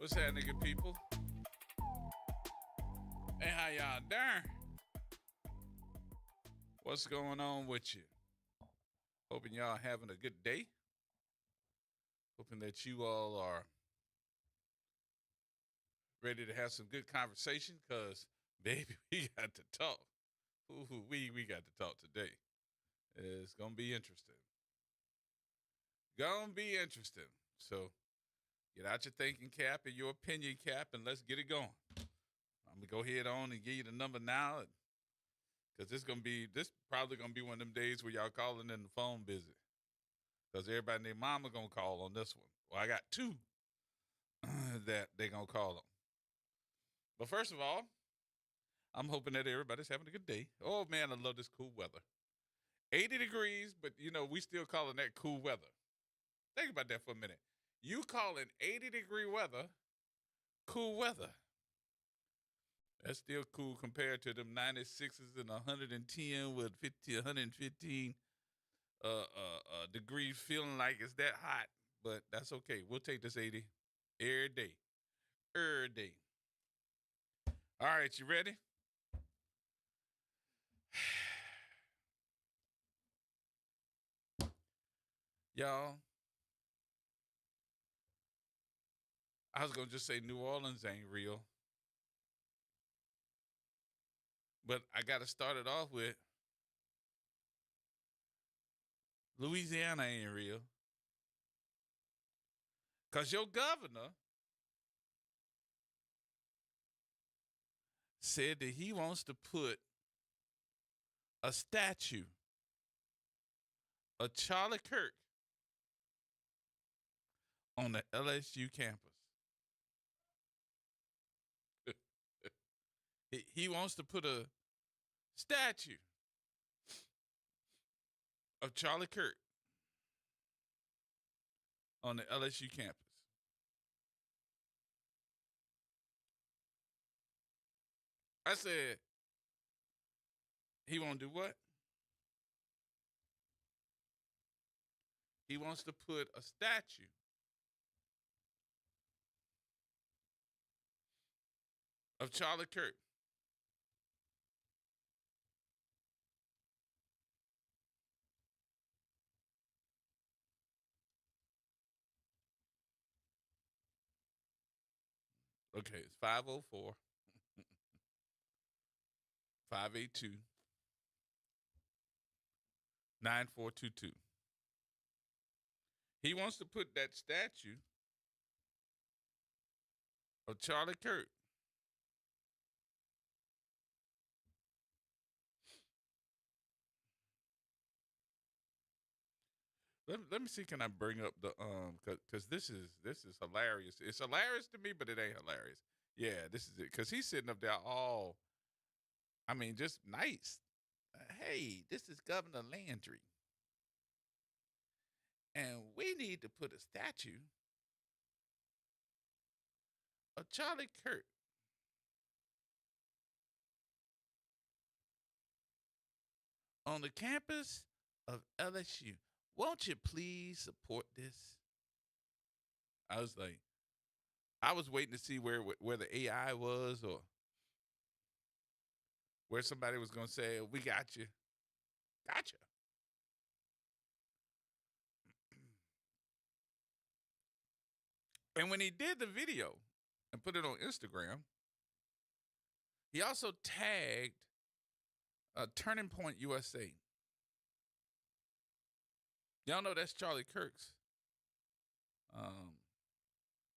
What's happening, good people? Hey, how y'all doing? What's going on with you? Hoping y'all having a good day. Hoping that you all are ready to have some good conversation, because, baby, we got to talk. Ooh, we got to talk today. It's going to be interesting. So get out your thinking cap and your opinion cap, and let's get it going. I'm going to go ahead on and give you the number now, because this probably going to be one of them days where y'all calling in the phone busy, because everybody and their mama going to call on this one. Well, I got two that they going to call on. But first of all, I'm hoping that everybody's having a good day. Oh, man, I love this cool weather. 80 degrees, but, we still calling that cool weather. Think about that for a minute. You calling 80-degree weather cool weather. That's still cool compared to them 96s and 110 with 115 degrees, feeling like it's that hot. But that's okay. We'll take this 80 every day. Every day. All right, you ready? Y'all, I was going to just say New Orleans ain't real. But I got to start it off with Louisiana ain't real. Because your governor said that he wants to put a statue of Charlie Kirk on the LSU campus. He wants to put a statue of Charlie Kirk on the LSU campus. I said, he won't do what? He wants to put a statue of Charlie Kirk. Okay, it's 504 582 9422. He wants to put that statue of Charlie Kirk Let me see. Can I bring up the because this is hilarious. It's hilarious to me, but it ain't hilarious. Yeah, this is it. Because he's sitting up there all, I mean, just nice. Hey, this is Governor Landry, and we need to put a statue of Charlie Kirk on the campus of LSU. Won't you please support this? I was like, I was waiting to see where the AI was, or where somebody was going to say, "We got you, gotcha." And when he did the video and put it on Instagram, he also tagged Turning Point USA. Y'all know that's Charlie Kirk's.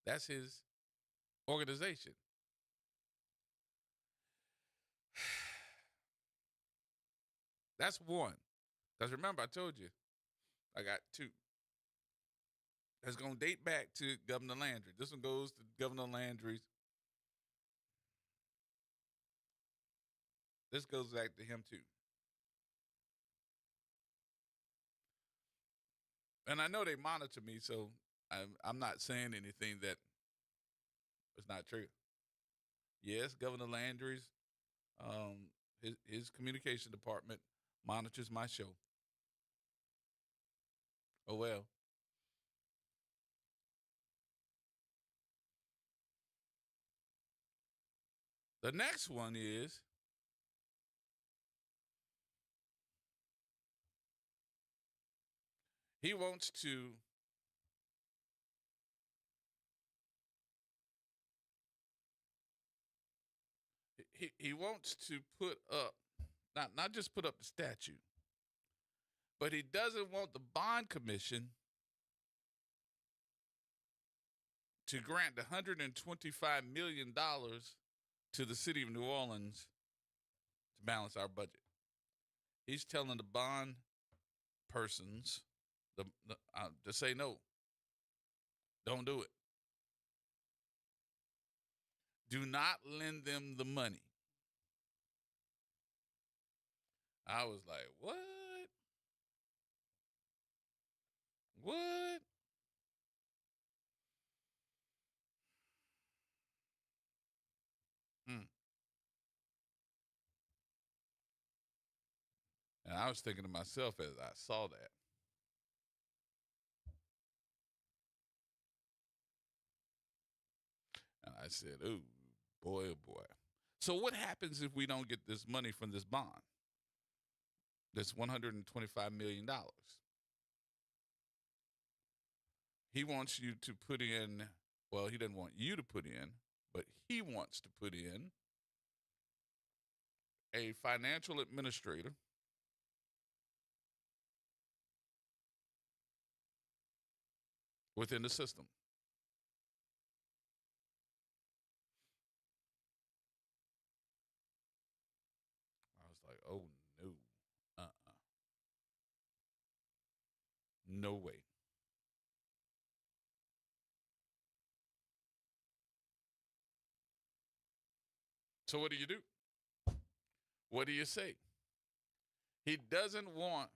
That's his organization. That's one. Because remember, I told you, I got two. That's going to date back to Governor Landry. This one goes to Governor Landry's. This goes back to him, too. And I know they monitor me, so I'm not saying anything that is not true. Yes, Governor Landry's, his communication department monitors my show. Oh, well. The next one is he wants to he wants to put up not just put up the statue, but he doesn't want the bond commission to grant the $125 million to the city of New Orleans to balance our budget. He's telling the bond persons to say no. Don't do it. Do not lend them the money. I was like, what? What? Mm. And I was thinking to myself as I saw that, and I said, oh, boy, oh, boy. So what happens if we don't get this money from this bond? This $125 million. He wants you to put in, well, he doesn't want you to put in, but he wants to put in a financial administrator within the system. I was like, oh, no. No way. So what do you do? What do you say? He doesn't want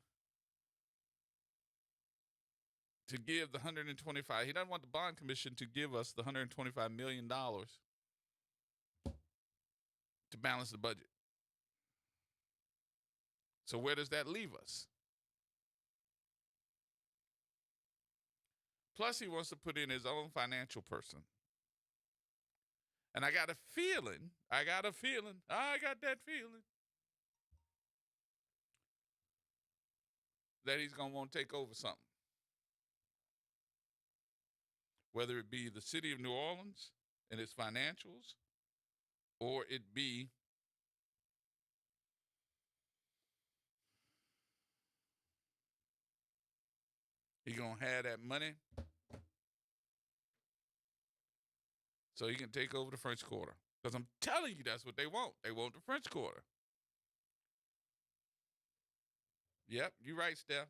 to give the 125. He doesn't want the bond commission to give us the $125 million to balance the budget. So where does that leave us? Plus, he wants to put in his own financial person. And I got that feeling, that he's going to want to take over something. Whether it be the city of New Orleans and its financials, or it be he going to have that money so he can take over the French Quarter. Because I'm telling you, that's what they want. They want the French Quarter. Yep, you're right, Steph.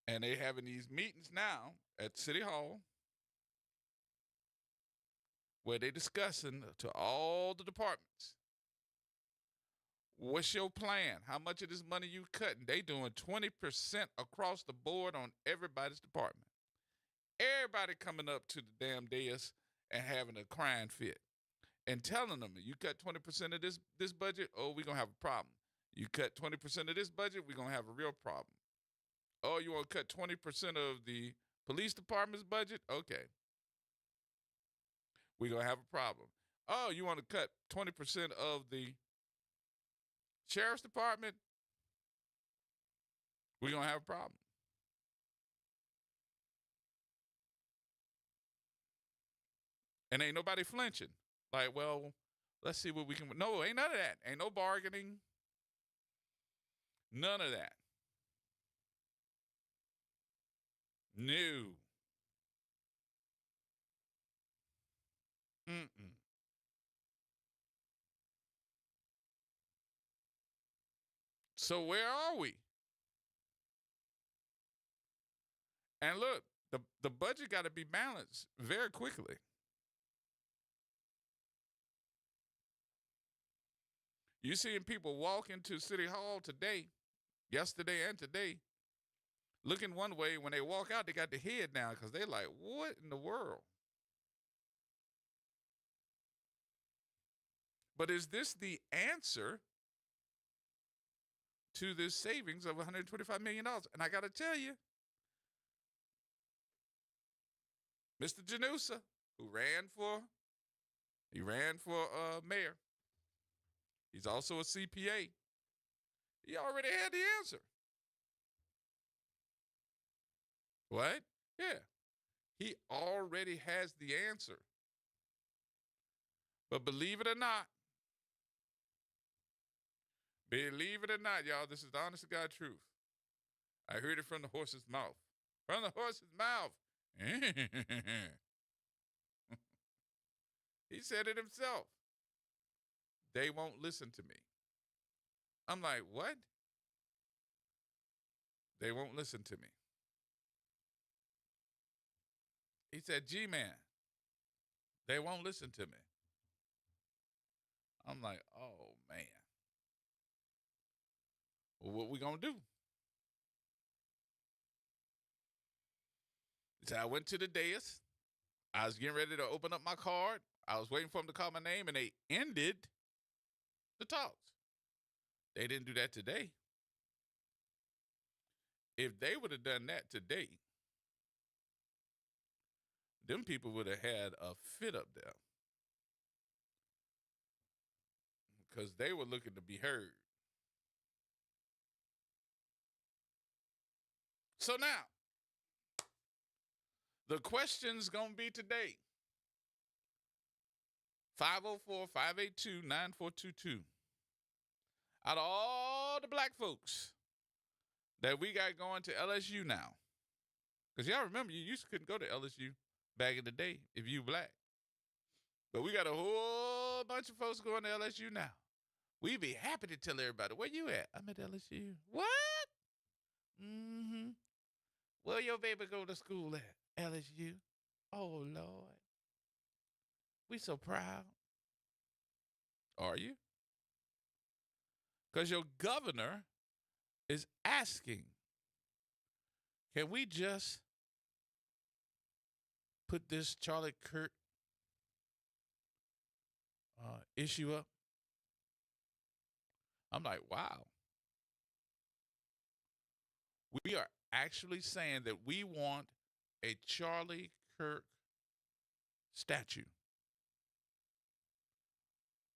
And they having these meetings now at City Hall where they discussing to all the departments. What's your plan? How much of this money you cutting? They doing 20% across the board on everybody's department. Everybody coming up to the damn dais and having a crying fit and telling them, you cut 20% of this budget, oh, we're going to have a problem. You cut 20% of this budget, we're going to have a real problem. Oh, you want to cut 20% of the police department's budget? Okay. We're going to have a problem. Oh, you want to cut 20% of the sheriff's department? We're going to have a problem. And ain't nobody flinching. Like, well, let's see what we can. No, ain't none of that. Ain't no bargaining. None of that. No. Mm-mm. So where are we? And look, the budget got to be balanced very quickly. You seeing people walk into City Hall today, yesterday and today, looking one way. When they walk out, they got their head down because they're like, what in the world? But is this the answer to this savings of $125 million? And I got to tell you, Mr. Janusa, who ran for mayor. He's also a CPA. He already had the answer. What? Yeah. He already has the answer. But believe it or not, y'all, this is the honest to God truth. I heard it from the horse's mouth. From the horse's mouth. He said it himself. They won't listen to me. I'm like, what? They won't listen to me. He said, G-Man, they won't listen to me. I'm like, oh, man. Well, what we going to do? He said, I went to the dais. I was getting ready to open up my card. I was waiting for them to call my name, and they ended the talks. They didn't do that today. If they would have done that today, them people would have had a fit up there because they were looking to be heard. So now, the question's going to be today. 504-582-9422. Out of all the black folks that we got going to LSU now, because y'all remember you used to couldn't go to LSU back in the day if you black. But we got a whole bunch of folks going to LSU now. We'd be happy to tell everybody, where you at? I'm at LSU. What? Mm-hmm. Where your baby go to school at? LSU. Oh, Lord. We so proud. Are you? Because your governor is asking, can we just put this Charlie Kirk issue up? I'm like, wow. We are actually saying that we want a Charlie Kirk statue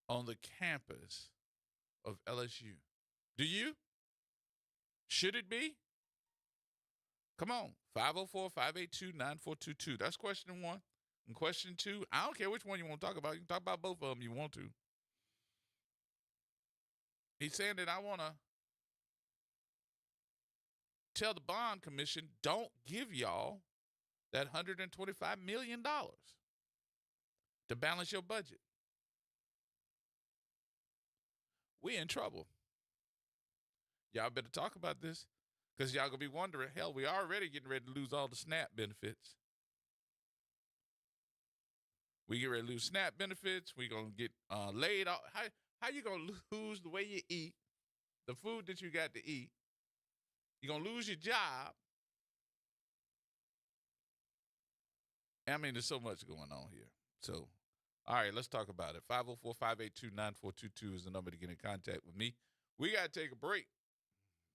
on the campus of LSU. Do you? Should it be? Come on, 504-582-9422. That's question one. And question two, I don't care which one you want to talk about. You can talk about both of them you want to. He's saying that I want to tell the bond commission, don't give y'all that $125 million to balance your budget. We in trouble. Y'all better talk about this because y'all going to be wondering, hell, we already getting ready to lose all the SNAP benefits. We get ready to lose SNAP benefits. We going to get laid off. How you going to lose the way you eat, the food that you got to eat? You're going to lose your job. I mean, there's so much going on here. So, all right, let's talk about it. 504-582-9422 is the number to get in contact with me. We got to take a break.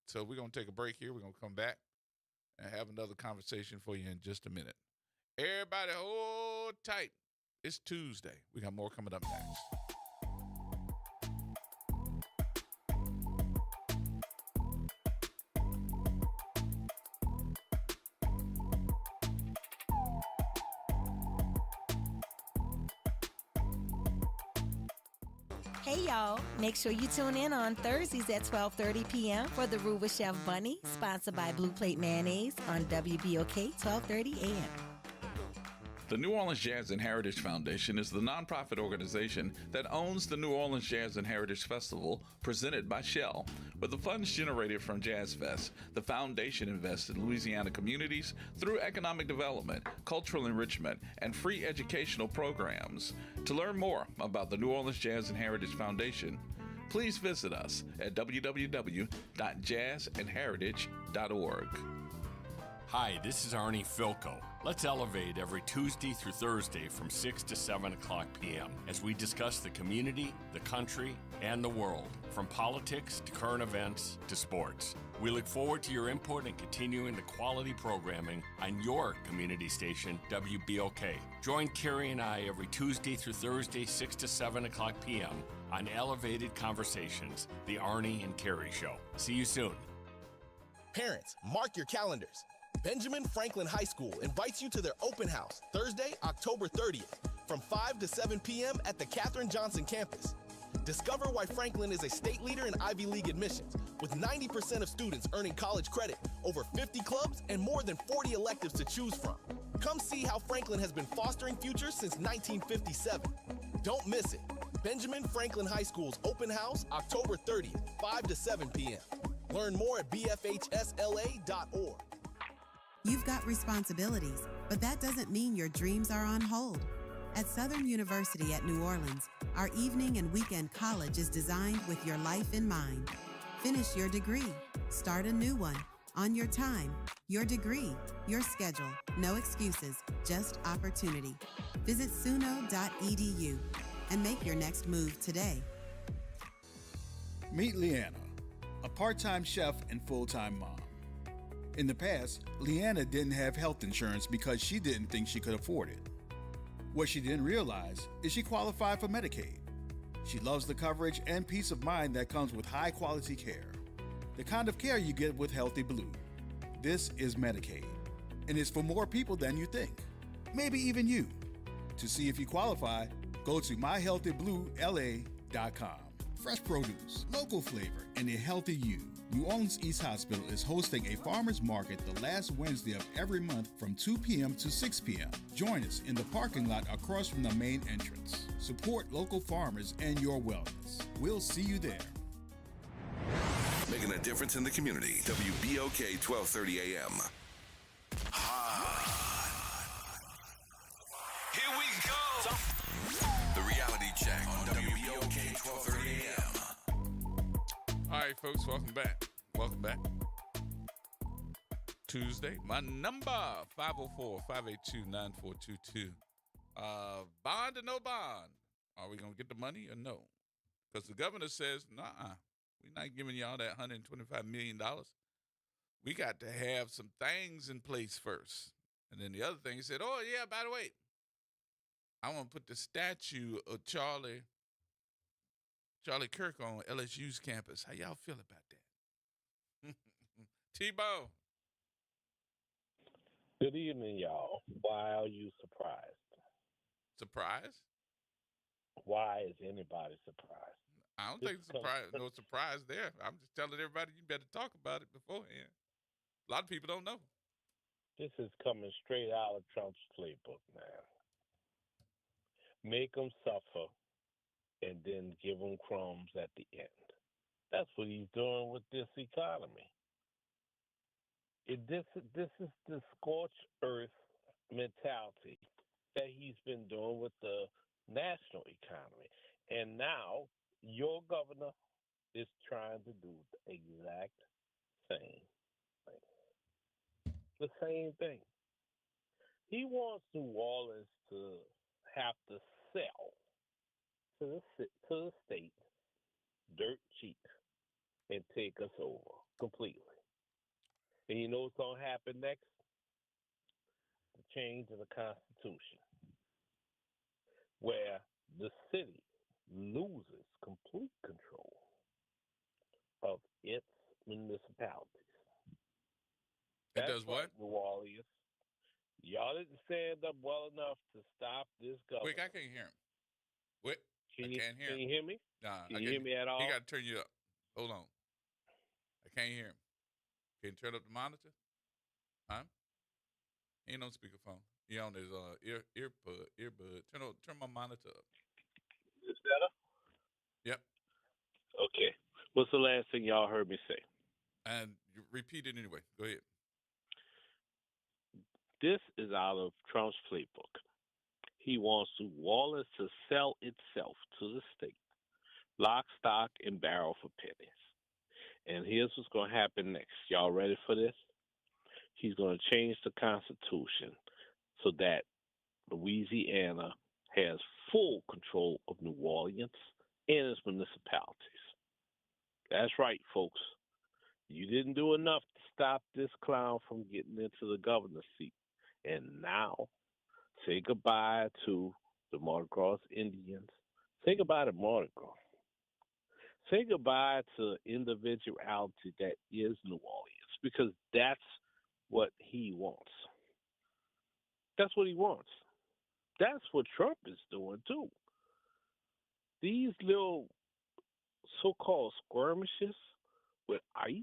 So we're going to take a break here. We're going to come back and have another conversation for you in just a minute. Everybody hold tight. It's Tuesday. We got more coming up next. Hey, y'all. Make sure you tune in on Thursdays at 12:30 p.m. for The Room with Chef Bunny, sponsored by Blue Plate Mayonnaise on WBOK 12:30 a.m. The New Orleans Jazz and Heritage Foundation is the nonprofit organization that owns the New Orleans Jazz and Heritage Festival, presented by Shell. With the funds generated from Jazz Fest, the foundation invests in Louisiana communities through economic development, cultural enrichment, and free educational programs. To learn more about the New Orleans Jazz and Heritage Foundation, please visit us at www.jazzandheritage.org. Hi, this is Arnie Filko. Let's elevate every Tuesday through Thursday from 6 to 7 o'clock p.m. as we discuss the community, the country, and the world, from politics to current events to sports. We look forward to your input and continuing the quality programming on your community station, WBOK. Join Carrie and I every Tuesday through Thursday, 6 to 7 o'clock p.m. on Elevated Conversations, the Arnie and Carrie Show. See you soon. Parents, mark your calendars. Benjamin Franklin High School invites you to their open house Thursday, October 30th from 5 to 7 p.m. at the Katherine Johnson campus. Discover why Franklin is a state leader in Ivy League admissions, with 90% of students earning college credit, over 50 clubs, and more than 40 electives to choose from. Come see how Franklin has been fostering futures since 1957. Don't miss it. Benjamin Franklin High School's open house, October 30th, 5 to 7 p.m. Learn more at bfhsla.org. You've got responsibilities, but that doesn't mean your dreams are on hold. At Southern University at New Orleans, our evening and weekend college is designed with your life in mind. Finish your degree. Start a new one. On your time, your degree, your schedule. No excuses, just opportunity. Visit suno.edu and make your next move today. Meet Leanna, a part-time chef and full-time mom. In the past, Leanna didn't have health insurance because she didn't think she could afford it. What she didn't realize is she qualified for Medicaid. She loves the coverage and peace of mind that comes with high-quality care. The kind of care you get with Healthy Blue. This is Medicaid, and it's for more people than you think. Maybe even you. To see if you qualify, go to myhealthybluela.com. Fresh produce, local flavor, and a healthy you. New Orleans East Hospital is hosting a farmers market the last Wednesday of every month from 2 p.m. to 6 p.m. Join us in the parking lot across from the main entrance. Support local farmers and your wellness. We'll see you there. Making a difference in the community. WBOK 1230 AM. Here we go. The reality check on WBOK 1230 AM. All right, folks, welcome back. Welcome back. Tuesday, my number, 504-582-9422. Bond or no bond? Are we going to get the money or no? Because the governor says, nah, we're not giving y'all that $125 million. We got to have some things in place first. And then the other thing, he said, oh, yeah, by the way, I want to put the statue of Charlie Kirk on LSU's campus. How y'all feel about that? T-Bone. Good evening, y'all. Why are you surprised? Surprised? Why is anybody surprised? I don't think no surprise there. I'm just telling everybody you better talk about it beforehand. A lot of people don't know. This is coming straight out of Trump's playbook, man. Make them suffer and then give them crumbs at the end. That's what he's doing with this economy. This is the scorched earth mentality that he's been doing with the national economy. And now your governor is trying to do the exact same thing. The same thing. He wants New Orleans to have to sell to the state dirt cheap and take us over completely. And you know what's going to happen next? The change of the Constitution, where the city loses complete control of its municipalities. It does what? New Orleans. Y'all didn't stand up well enough to stop this government. Wait, I can't hear him. What? I can't hear him. Can you hear me? Nah, can you hear me at all? He got to turn you up. Hold on. I can't hear him. Can you turn up the monitor? Huh? He ain't on speakerphone. He on his earbud. Turn my monitor up. Is better? Yep. Okay. What's the last thing y'all heard me say? And you repeat it anyway. Go ahead. This is out of Trump's playbook. He wants New Orleans to sell itself to the state, lock, stock, and barrel for pennies. And here's what's going to happen next. Y'all ready for this? He's going to change the Constitution so that Louisiana has full control of New Orleans and its municipalities. That's right, folks. You didn't do enough to stop this clown from getting into the governor's seat. And now, say goodbye to the Mardi Gras Indians. Say goodbye to Mardi Gras. Say goodbye to individuality that is New Orleans, because that's what he wants. That's what he wants. That's what Trump is doing too. These little so-called skirmishes with ICE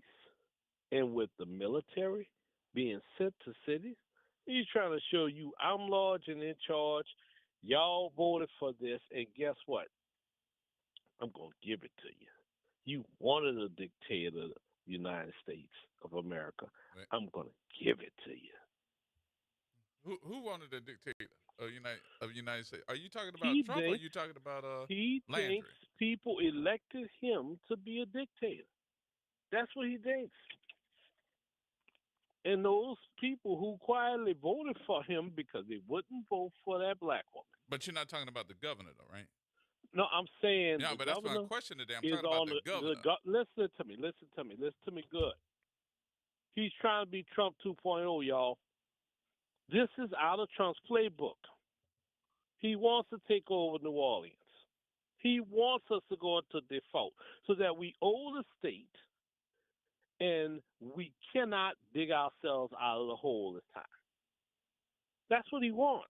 and with the military being sent to cities, he's trying to show you I'm large and in charge. Y'all voted for this, and guess what? I'm going to give it to you. You wanted a dictator of the United States of America. Right. I'm going to give it to you. Who wanted a dictator of United States? Are you talking about He Trump or are thinks- you talking about He Landry? thinks people elected him to be a dictator. That's what he thinks. And those people who quietly voted for him because they wouldn't vote for that black woman. But you're not talking about the governor, though, right? No, I'm saying Yeah, the but that's my governor question today. I'm is talking about on the governor. listen to me good. He's trying to be Trump 2.0, y'all. This is out of Trump's playbook. He wants to take over New Orleans. He wants us to go into default so that we owe the state and we cannot dig ourselves out of the hole this time. That's what he wants.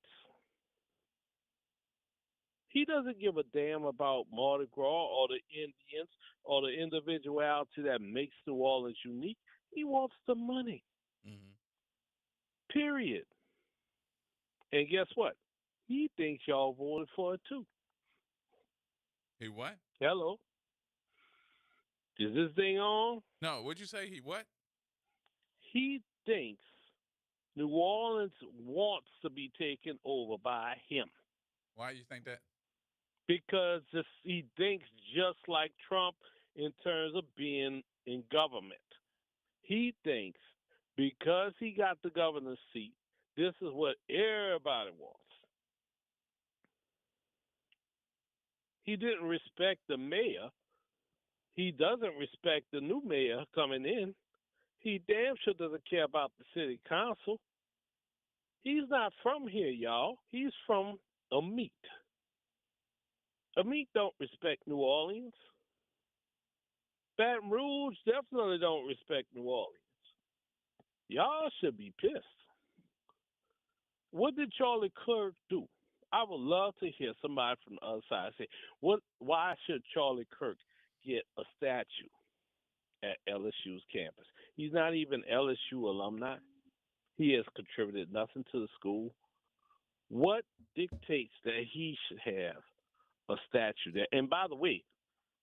He doesn't give a damn about Mardi Gras or the Indians or the individuality that makes New Orleans unique. He wants the money. Mm-hmm. Period. And guess what? He thinks y'all voted for it too. He what? Hello? Is this thing on? No, what'd you say? He what? He thinks New Orleans wants to be taken over by him Why you think that? because he thinks just like Trump in terms of being in government. He thinks because he got the governor's seat, this is what everybody wants. He didn't respect the mayor. He doesn't respect the new mayor coming in. He damn sure doesn't care about the city council. He's not from here, y'all. He's from Amit. Amit don't respect New Orleans. Baton Rouge definitely don't respect New Orleans. Y'all should be pissed. What did Charlie Kirk do? I would love to hear somebody from the other side say, why should Charlie Kirk get a statue at LSU's campus? He's not even LSU alumni. He has contributed nothing to the school. What dictates that he should have a statue there? And by the way,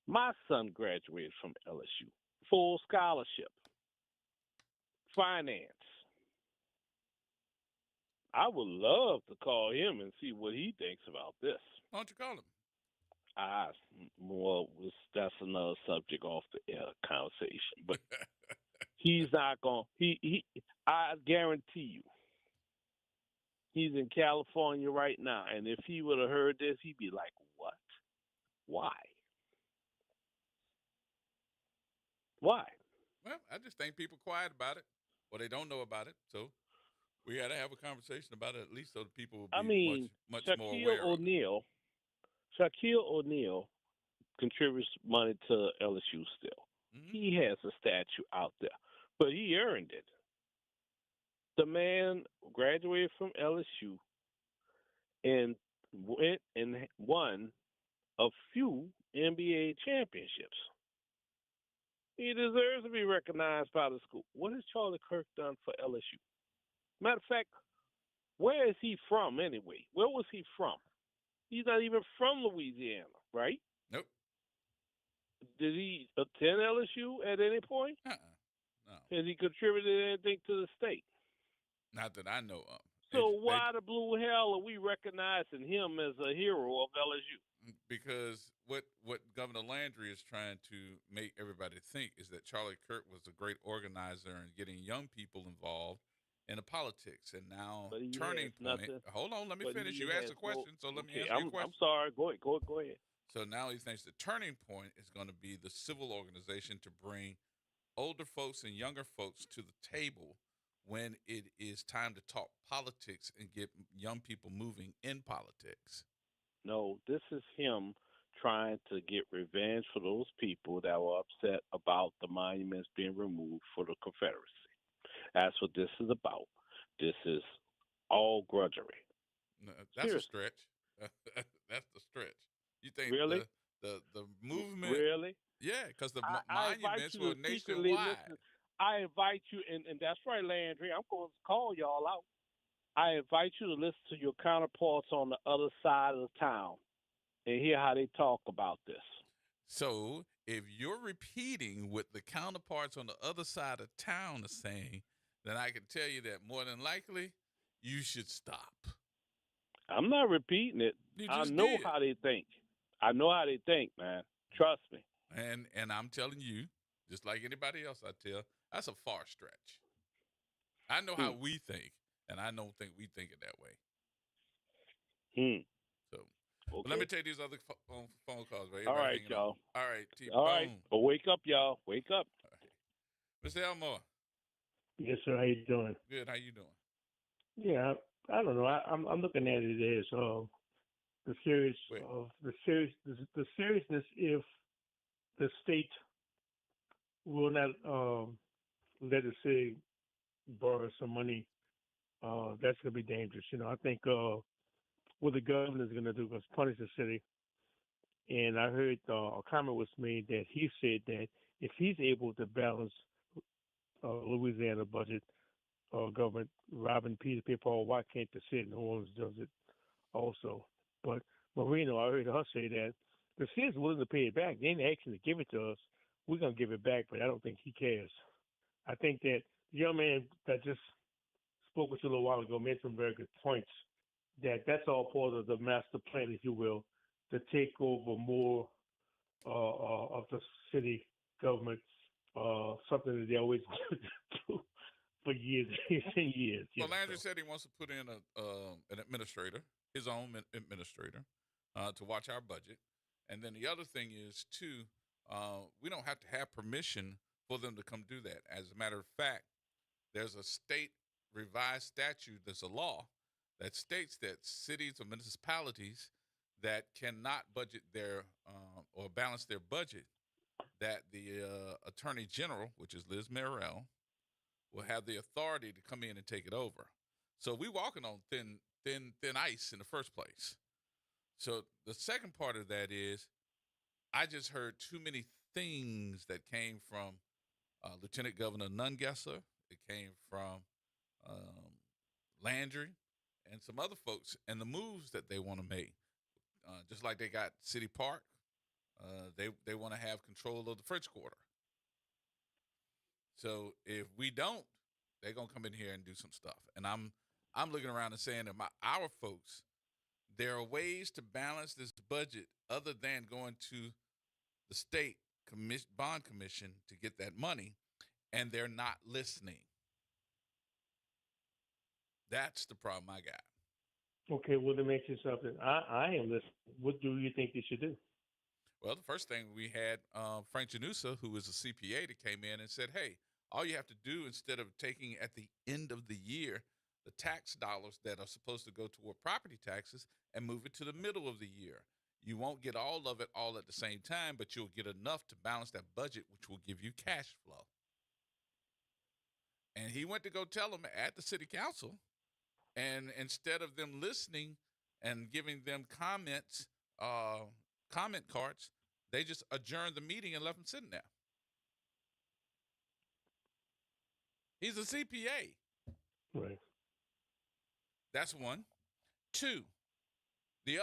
my son graduated from LSU, full scholarship, finance. I would love to call him and see what he thinks about this. Why don't you call him? Well, that's another subject off the air conversation. But he's not going. I guarantee you, he's in California right now, and if he would have heard this, he'd be like, "What? Why? Why?" Well, I just think people quiet about it, or they don't know about it. So we had to have a conversation about it at least, so the people will be much more aware. Shaquille O'Neal contributes money to LSU still. Mm-hmm. He has a statue out there, but he earned it. The man graduated from LSU and went and won a few NBA championships. He deserves to be recognized by the school. What has Charlie Kirk done for LSU? Matter of fact, where is he from anyway? Where was he from? He's not even from Louisiana, right? Nope. Did he attend LSU at any point? No. Has he contributed anything to the state? Not that I know of. So why the blue hell are we recognizing him as a hero of LSU? Because what Governor Landry is trying to make everybody think is that Charlie Kirk was a great organizer and getting young people involved in the politics. And now But he turning has point. nothing. Hold on, let me But finish. he You asked has a question, so let me okay, answer your question. I'm sorry. Go ahead. So now he thinks the turning point is going to be the civil organization to bring older folks and younger folks to the table when it is time to talk politics and get young people moving in politics. No, this is him trying to get revenge for those people that were upset about the monuments being removed for the Confederacy. That's what this is about. This is all grudgery. No, that's a Seriously. stretch. That's the stretch. You think Really? the movement? Really? Yeah, because the I invite monuments you were to secretly nationwide. listen. I invite you, and that's right, Landry. I'm going to call y'all out. I invite you to listen to your counterparts on the other side of the town and hear how they talk about this. So if you're repeating what the counterparts on the other side of town are saying, then I can tell you that more than likely you should stop. I'm not repeating it. You I just know did. how they think. I know how they think, man. Trust me. And I'm telling you, just like anybody else I tell, that's a far stretch. I know how we think, and I don't think we think it that way. So Okay. but let me take these other phone calls. Right? All right, y'all. All right, All right. Well, wake up, y'all. Wake up. All right. Mr. Elmore. Yes, sir. How you doing? Good. How you doing? Yeah, I don't know. I'm looking at it as the serious Wait. of the seriousness if the state will not let the city borrow some money. That's gonna be dangerous. I think what the governor is gonna do is punish the city. And I heard a comment was made that he said that if he's able to balance Louisiana budget government robbing Peter, Paul, why can't the city of New Orleans does it also? But Marino, I heard her say that the city's willing to pay it back. They ain't asking to give it to us. We're gonna give it back, but I don't think he cares. I think that the young man that just spoke with you a little while ago made some very good points. That's all part of the master plan, if you will, to take over more of the city government. Something that they always do for years and years. Well, Landry said he wants to put in an administrator, his own administrator, to watch our budget. And then the other thing is, too, we don't have to have permission for them to come do that. As a matter of fact, there's a state revised statute, there's a law that states that cities or municipalities that cannot budget their or balance their budget, that the Attorney General, which is Liz Merrill, will have the authority to come in and take it over. So we're walking on thin ice in the first place. So the second part of that is, I just heard too many things that came from Lieutenant Governor Nungesser. It came from Landry and some other folks, and the moves that they want to make. Just like they got City Park, they want to have control of the French Quarter. So if we don't, they're gonna come in here and do some stuff. And I'm looking around and saying that our folks, there are ways to balance this budget other than going to the state bond commission to get that money, and they're not listening. That's the problem I got. Okay, well, to mention something, I am listening. What do you think they should do? Well, the first thing we had Frank Janusa, who was a CPA, that came in and said, hey, all you have to do, instead of taking at the end of the year the tax dollars that are supposed to go toward property taxes and move it to the middle of the year. You won't get all of it all at the same time, but you'll get enough to balance that budget, which will give you cash flow. And he went to go tell them at the city council, and instead of them listening and giving them comments, comment cards, they just adjourned the meeting and left them sitting there. He's a CPA. Right. That's one. Two, the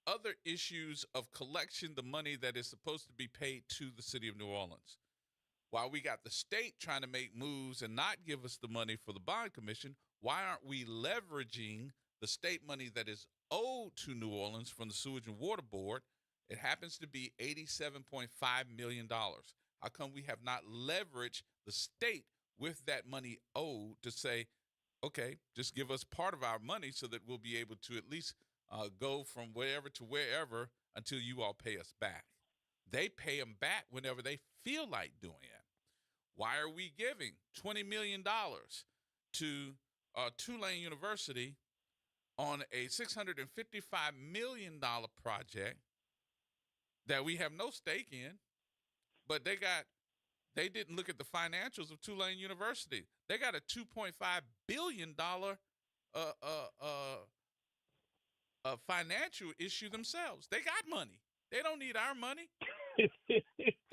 other issues of collection, the money that is supposed to be paid to the city of New Orleans. While we got the state trying to make moves and not give us the money for the bond commission, why aren't we leveraging the state money that is owed to New Orleans from the Sewage and Water Board? It happens to be $87.5 million. How come we have not leveraged the state with that money owed to say, okay, just give us part of our money so that we'll be able to at least go from wherever to wherever until you all pay us back. They pay them back whenever they feel like doing it. Why are we giving $20 million to Tulane University on a $655 million project that we have no stake in, but they didn't look at the financials of Tulane University. They got a $2.5 billion financial issue themselves. They got money. They don't need our money. They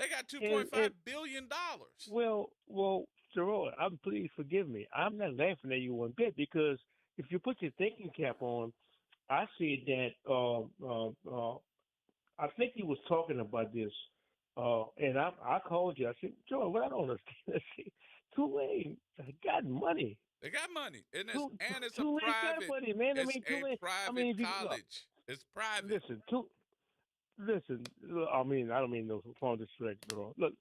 got $2.5 billion. Well, Gerod, please forgive me. I'm not laughing at you one bit because if you put your thinking cap on, I see that I think he was talking about this, and I called you. I said, Gerod, what I don't understand. I said, Tulane got money. They got money, and it's a Tulane private. got money, man. It's Tulane, a private college. It's private. Listen. I don't mean no phone disrespect at all. Look,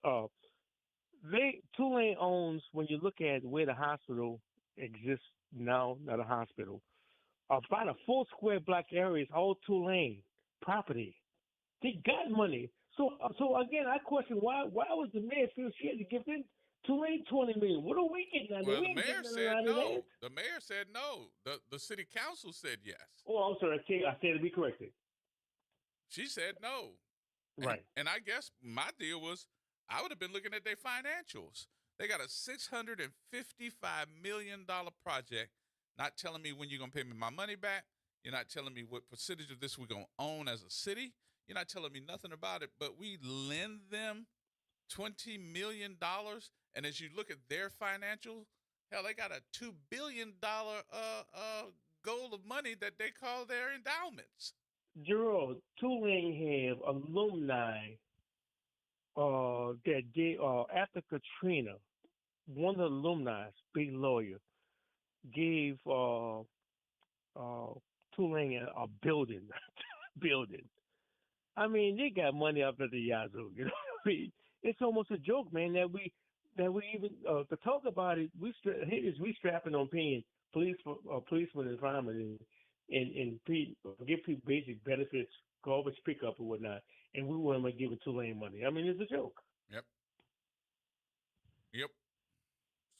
Tulane owns. When you look at where the hospital exists now, not a hospital, about a 4 square block area is all Tulane property. They got money. So again, I question why was the mayor feel she had to give in Tulane $20 million? What are we getting out of Well, it? the mayor said no. The mayor said no. The city council said yes. Oh, I'm sorry. I said to be corrected. She said no. Right. And I guess my deal was I would have been looking at their financials. They got a $655 million project, not telling me when you're going to pay me my money back. You're not telling me what percentage of this we're going to own as a city. You're not telling me nothing about it, but we lend them $20 million. And as you look at their financial, hell, they got a $2 billion goal of money that they call their endowments. Gerod, Tulane have alumni that did after Katrina. One of the alumni, big lawyer, gave Tulane a building. building. I mean, they got money up at the yazoo. You know what I mean? It's almost a joke, man, that we even to talk about it. We strapping on paying policemen and firemen and give people basic benefits, garbage pickup or whatnot, and we want to give it Tulane money. I mean, it's a joke. Yep.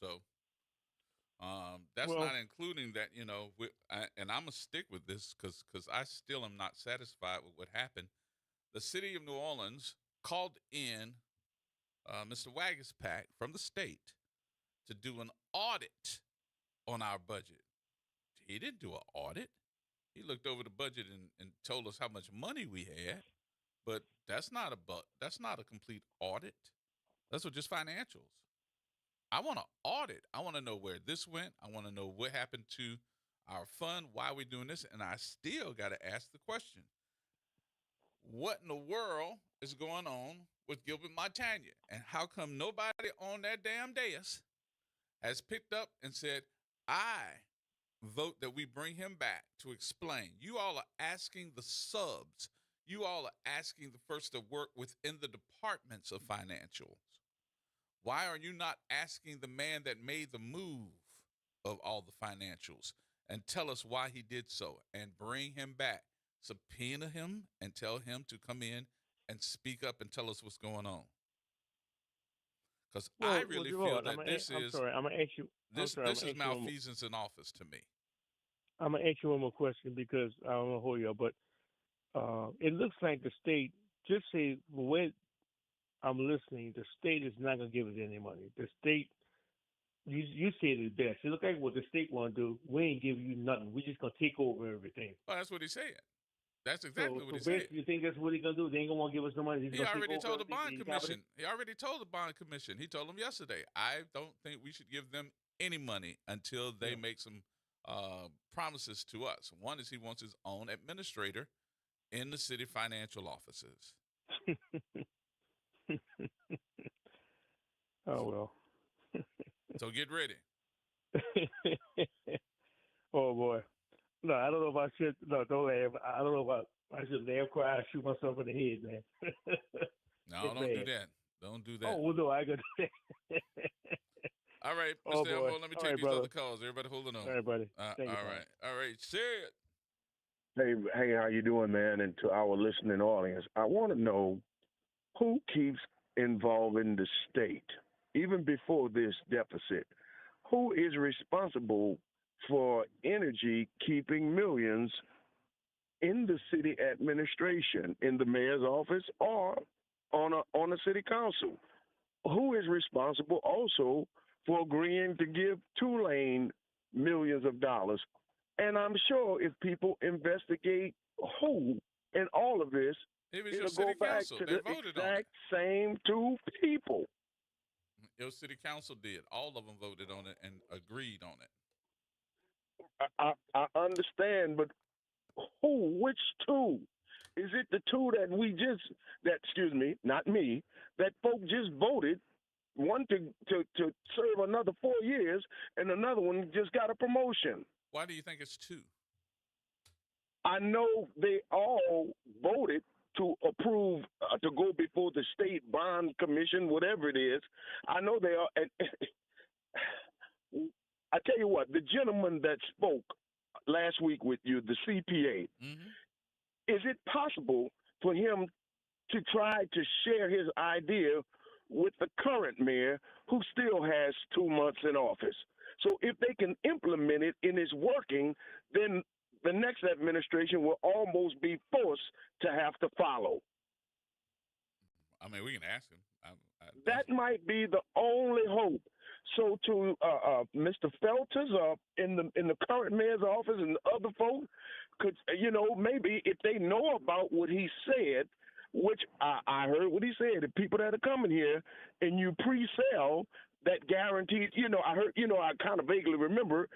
So that's not including that, and I'm going to stick with this because I still am not satisfied with what happened. The city of New Orleans called in Mr. Wagaspack from the state to do an audit on our budget. He didn't do an audit. He looked over the budget and told us how much money we had, but that's not a complete audit. Those are just financials. I want to audit. I want to know where this went. I want to know what happened to our fund, why we're doing this, and I still got to ask the question, what in the world is going on with Gilbert Montagna, and how come nobody on that damn dais has picked up and said, I vote that we bring him back to explain. You all are asking the subs. You all are asking the first to work within the departments of financials. Why are you not asking the man that made the move of all the financials and tell us why he did so and bring him back, subpoena him and tell him to come in and speak up and tell us what's going on? Because I really feel that this is malfeasance in office to me. I'm going to ask you one more question because I don't know who you are, but it looks like the state, just say the way I'm listening, the state is not going to give us any money. The state, you said it best. It looks like what the state want to do, we ain't giving you nothing. We're just going to take over everything. Well, that's what he said. That's exactly what he said. You think that's what he's going to do? They ain't going to want to give us no money. He already told the bond commission. He already told the bond commission. He told them yesterday, I don't think we should give them any money until they make some promises to us. One is he wants his own administrator in the city financial offices. Oh, well. So get ready. Oh, boy. No, I don't know if I should. No, don't laugh. I don't know if I should laugh, cry, or shoot myself in the head, man. No, don't do that. Don't do that. Oh, well, no, I got to All right, Oh, Mr. boy. Elmo, let me All take right, these brother. other calls. Everybody holding on. All right, buddy. All Thank you, right. All right. Say it. Hey, how you doing, man? And to our listening audience, I want to know who keeps involving the state, even before this deficit. Who is responsible for energy keeping millions in the city administration, in the mayor's office, or on a city council? Who is responsible also for agreeing to give Tulane millions of dollars? And I'm sure if people investigate who in all of this, It was your it'll go city back council. to They the voted on it. exact same two people. Your city council did. All of them voted on it and agreed on it. I understand, but who? Which two? Is it the two excuse me, not me, that folk just voted, one to serve another 4 years, and another one just got a promotion? Why do you think it's two? I know they all voted to approve to go before the state bond commission, whatever it is. I know they are. And I tell you what, the gentleman that spoke last week with you, the CPA, is it possible for him to try to share his idea with the current mayor who still has 2 months in office? So if they can implement it and it's working, then the next administration will almost be forced to have to follow. I mean, we can ask him. That might be the only hope. So to Mr. Felters in the current mayor's office and other folks, could maybe if they know about what he said, which I heard what he said, the people that are coming here and you pre-sell that guaranteed, I heard, I kind of vaguely remember,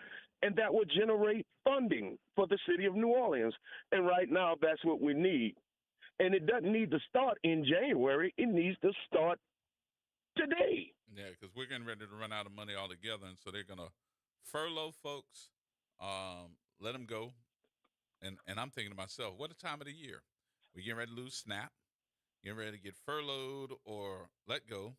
and that would generate funding for the city of New Orleans. And right now, that's what we need. And it doesn't need to start in January. It needs to start today. Yeah, because we're getting ready to run out of money altogether, and so they're going to furlough folks, let them go. And I'm thinking to myself, what a time of the year. We're getting ready to lose SNAP, getting ready to get furloughed or let go.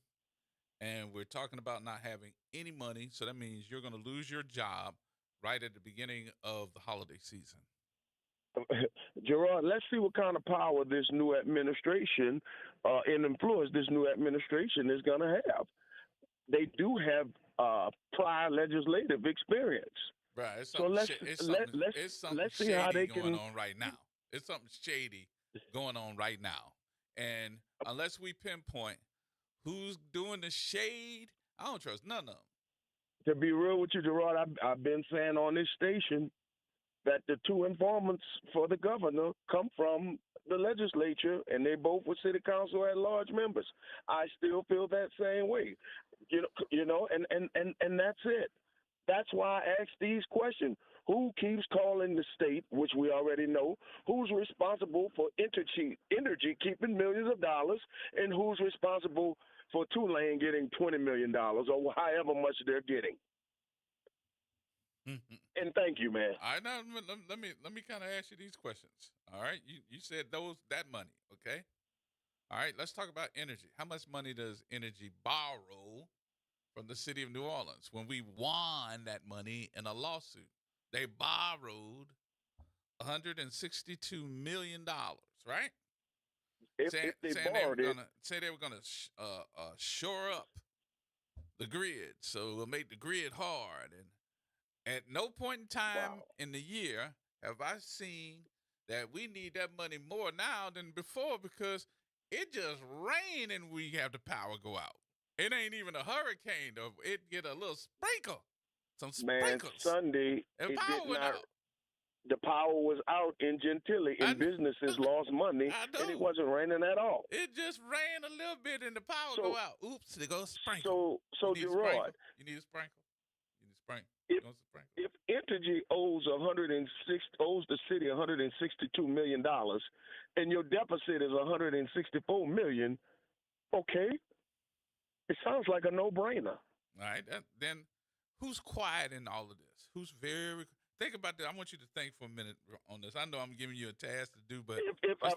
And we're talking about not having any money, so that means you're going to lose your job right at the beginning of the holiday season. Gerard, let's see what kind of power this new administration and influence this new administration is going to have. They do have prior legislative experience. Right. It's So let's see how they going can on right now. It's something shady going on right now. And unless we pinpoint who's doing the shade, I don't trust none of them. To be real with you, Gerard, I've been saying on this station that the two informants for the governor come from the legislature, and they both were city council at large members. I still feel that same way, and that's it. That's why I ask these questions. Who keeps calling the state, which we already know? Who's responsible for energy keeping millions of dollars? And who's responsible for Tulane getting $20 million or however much they're getting? And thank you, man. All right, now let me kind of ask you these questions. All right, you said that money, okay? All right, let's talk about energy. How much money does energy borrow from the city of New Orleans? When we won that money in a lawsuit, they borrowed $162 million, right? If they borrowed it, say they were gonna shore up the grid, so we'll make the grid hard. And at no point in time in the year have I seen that we need that money more now than before, because it just rained and we have the power go out. It ain't even a hurricane, though. It get a little sprinkle, some sprinkles. Man, Sunday, and power went out. The power was out in Gentilly, and businesses lost money, and it wasn't raining at all. It just rained a little bit, and the power go out. Oops, it goes sprinkle. So Gerard, you need a sprinkle. You need a sprinkle. If Entergy owes the city $162 million, and your deficit is $164 million, okay, it sounds like a no-brainer. All right, then who's quiet in all of this? Who's very think about that? I want you to think for a minute on this. I know I'm giving you a task to do, but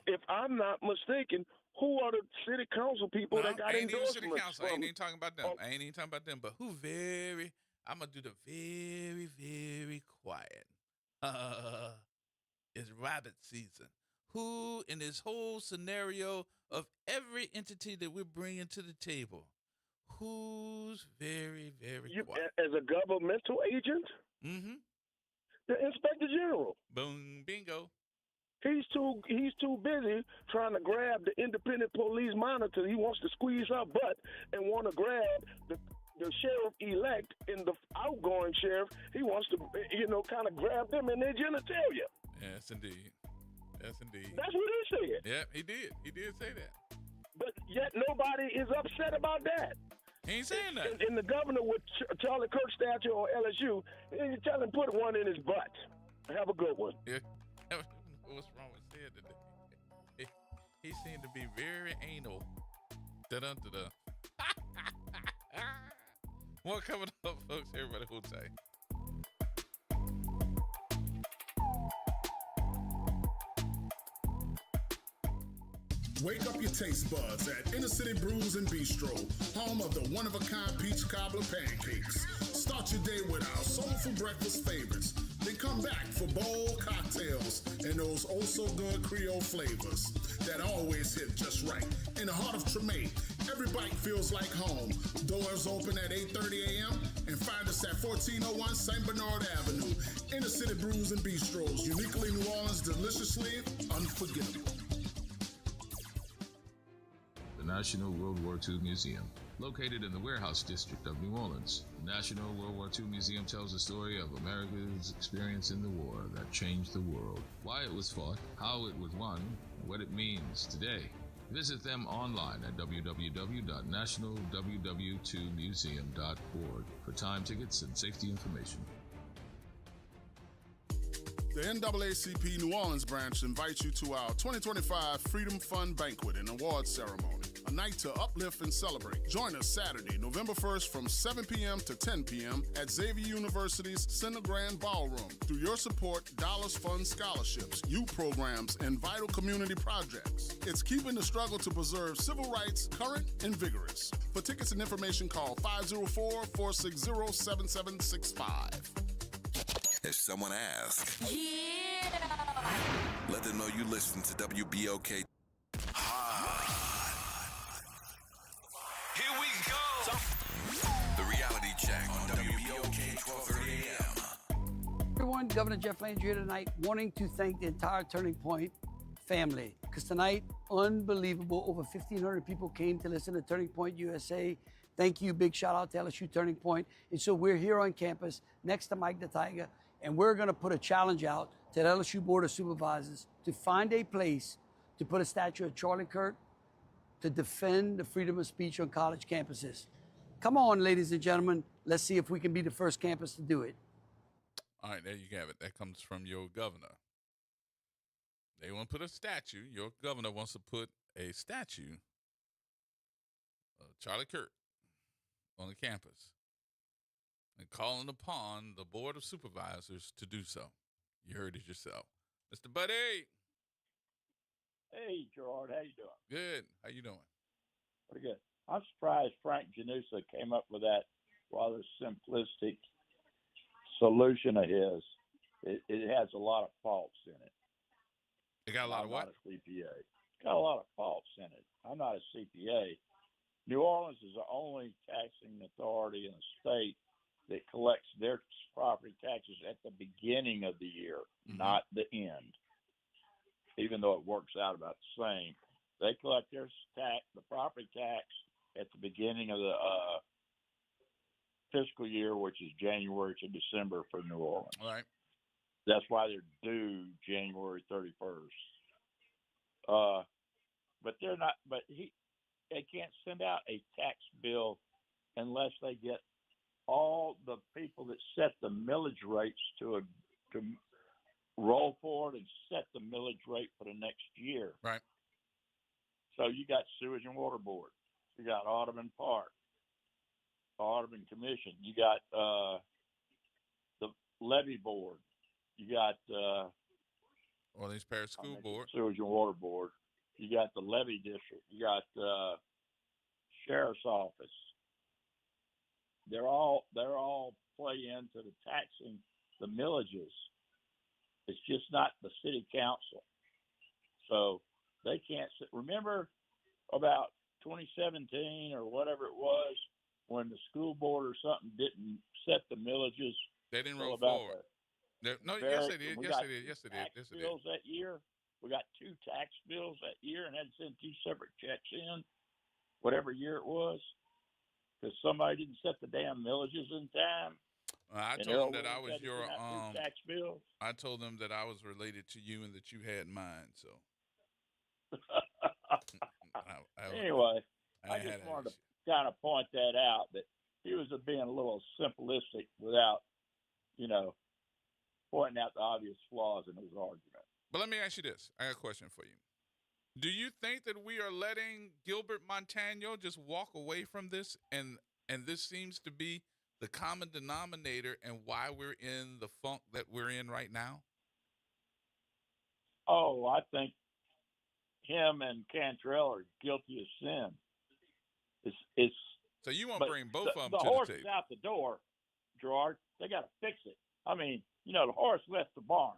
if I'm not mistaken, Who are the city council people that got I ain't even endorsements city council. I from? ain't even talking about them. I ain't even talking about them. But who very? I'm gonna do the very, very quiet. It's rabbit season. Who in this whole scenario of every entity that we're bringing to the table, who's very, very quiet? As a governmental agent? Mm-hmm. The Inspector General. Boom, bingo. He's too busy trying to grab the independent police monitor. He wants to squeeze her butt and want to grab the sheriff-elect and the outgoing sheriff. He wants to, kind of grab them in their genitalia. Yes, indeed. Yes, indeed. That's what he said. Yeah, he did. He did say that. But yet nobody is upset about that. He ain't saying that. And the governor with Charlie Kirk statue on LSU, you tell him put one in his butt. Have a good one. Yeah. What's wrong with saying today? He seemed to be very anal. Da-dun-da-dun. More coming up, folks. Everybody hold tight. Wake up your taste buds at Inner City Brews and Bistro, home of the one-of-a-kind peach cobbler pancakes. Start your day with our soulful breakfast favorites. Then come back for bold cocktails and those oh-so-good Creole flavors that always hit just right. In the heart of Tremay, every bite feels like home. Doors open at 8:30 a.m. and find us at 1401 St. Bernard Avenue. Inner City Brews and Bistros, uniquely New Orleans, deliciously unforgettable. The National World War II Museum, located in the Warehouse District of New Orleans. The National World War II Museum tells the story of America's experience in the war that changed the world, why it was fought, how it was won, and what it means today. Visit them online at www.nationalww2museum.org for time tickets and safety information. The NAACP New Orleans branch invites you to our 2025 Freedom Fund Banquet and Awards Ceremony, a night to uplift and celebrate. Join us Saturday, November 1st from 7 p.m. to 10 p.m. at Xavier University's Center Grand Ballroom. Through your support, dollars fund scholarships, youth programs, and vital community projects. It's keeping the struggle to preserve civil rights current and vigorous. For tickets and information, call 504-460-7765. If someone asks, let them know you listen to WBOK. Here we go. The reality check on WBOK 1230 AM. Everyone, Governor Jeff Landry here tonight, wanting to thank the entire Turning Point family. Because tonight, unbelievable, over 1,500 people came to listen to Turning Point USA. Thank you, big shout out to LSU Turning Point. And so we're here on campus next to Mike the Tiger, and we're going to put a challenge out to the LSU Board of Supervisors to find a place to put a statue of Charlie Kirk to defend the freedom of speech on college campuses. Come on, ladies and gentlemen, let's see if we can be the first campus to do it. All right, there you have it. That comes from your governor. They want to put a statue. Your governor wants to put a statue of Charlie Kirk on the campus and calling upon the Board of Supervisors to do so. You heard it yourself. Mr. Buddy. Hey, Gerard, how you doing? Good. How you doing? Pretty good. I'm surprised Frank Janusa came up with that rather simplistic solution of his. It has a lot of faults in it. It got a lot of what? I'm not a CPA. Got a lot of faults in it. I'm not a CPA. New Orleans is the only taxing authority in the state that collects their property taxes at the beginning of the year, not the end. Even though it works out about the same, they collect their the property tax at the beginning of the fiscal year, which is January to December for New Orleans. All right. That's why they're due January 31st. But they're not. But they can't send out a tax bill unless they get all the people that set the millage rates to roll forward and set the millage rate for the next year. Right. So you got Sewage and Water Board. You got Audubon Park, Audubon Commission. You got the Levy Board. You got Orleans Parish School Board. Sewage and Water Board. You got the levy district. You got the sheriff's office. They're all play into the taxing the millages. It's just not the city council. So they can't remember about 2017 or whatever it was when the school board or something didn't set the millages. They didn't roll forward. No, yes they did. Yes they did. Yes they did. Yes they did. Bills that year. We got 2 tax bills that year and had to send 2 separate checks in, whatever year it was, because somebody didn't set the damn millages in time. I told them that I was your tax bills. I told them that I was related to you and that you had mine. So anyway, I just wanted to kind of point that out, that he was being a little simplistic without, pointing out the obvious flaws in his argument. But let me ask you this. I got a question for you. Do you think that we are letting Gilbert Montano just walk away from this, and this seems to be the common denominator and why we're in the funk that we're in right now? Oh, I think him and Cantrell are guilty of sin. It's so you won't bring both of them the to horse the table. is out the door, Gerard. They got to fix it. I mean, the horse left the barn.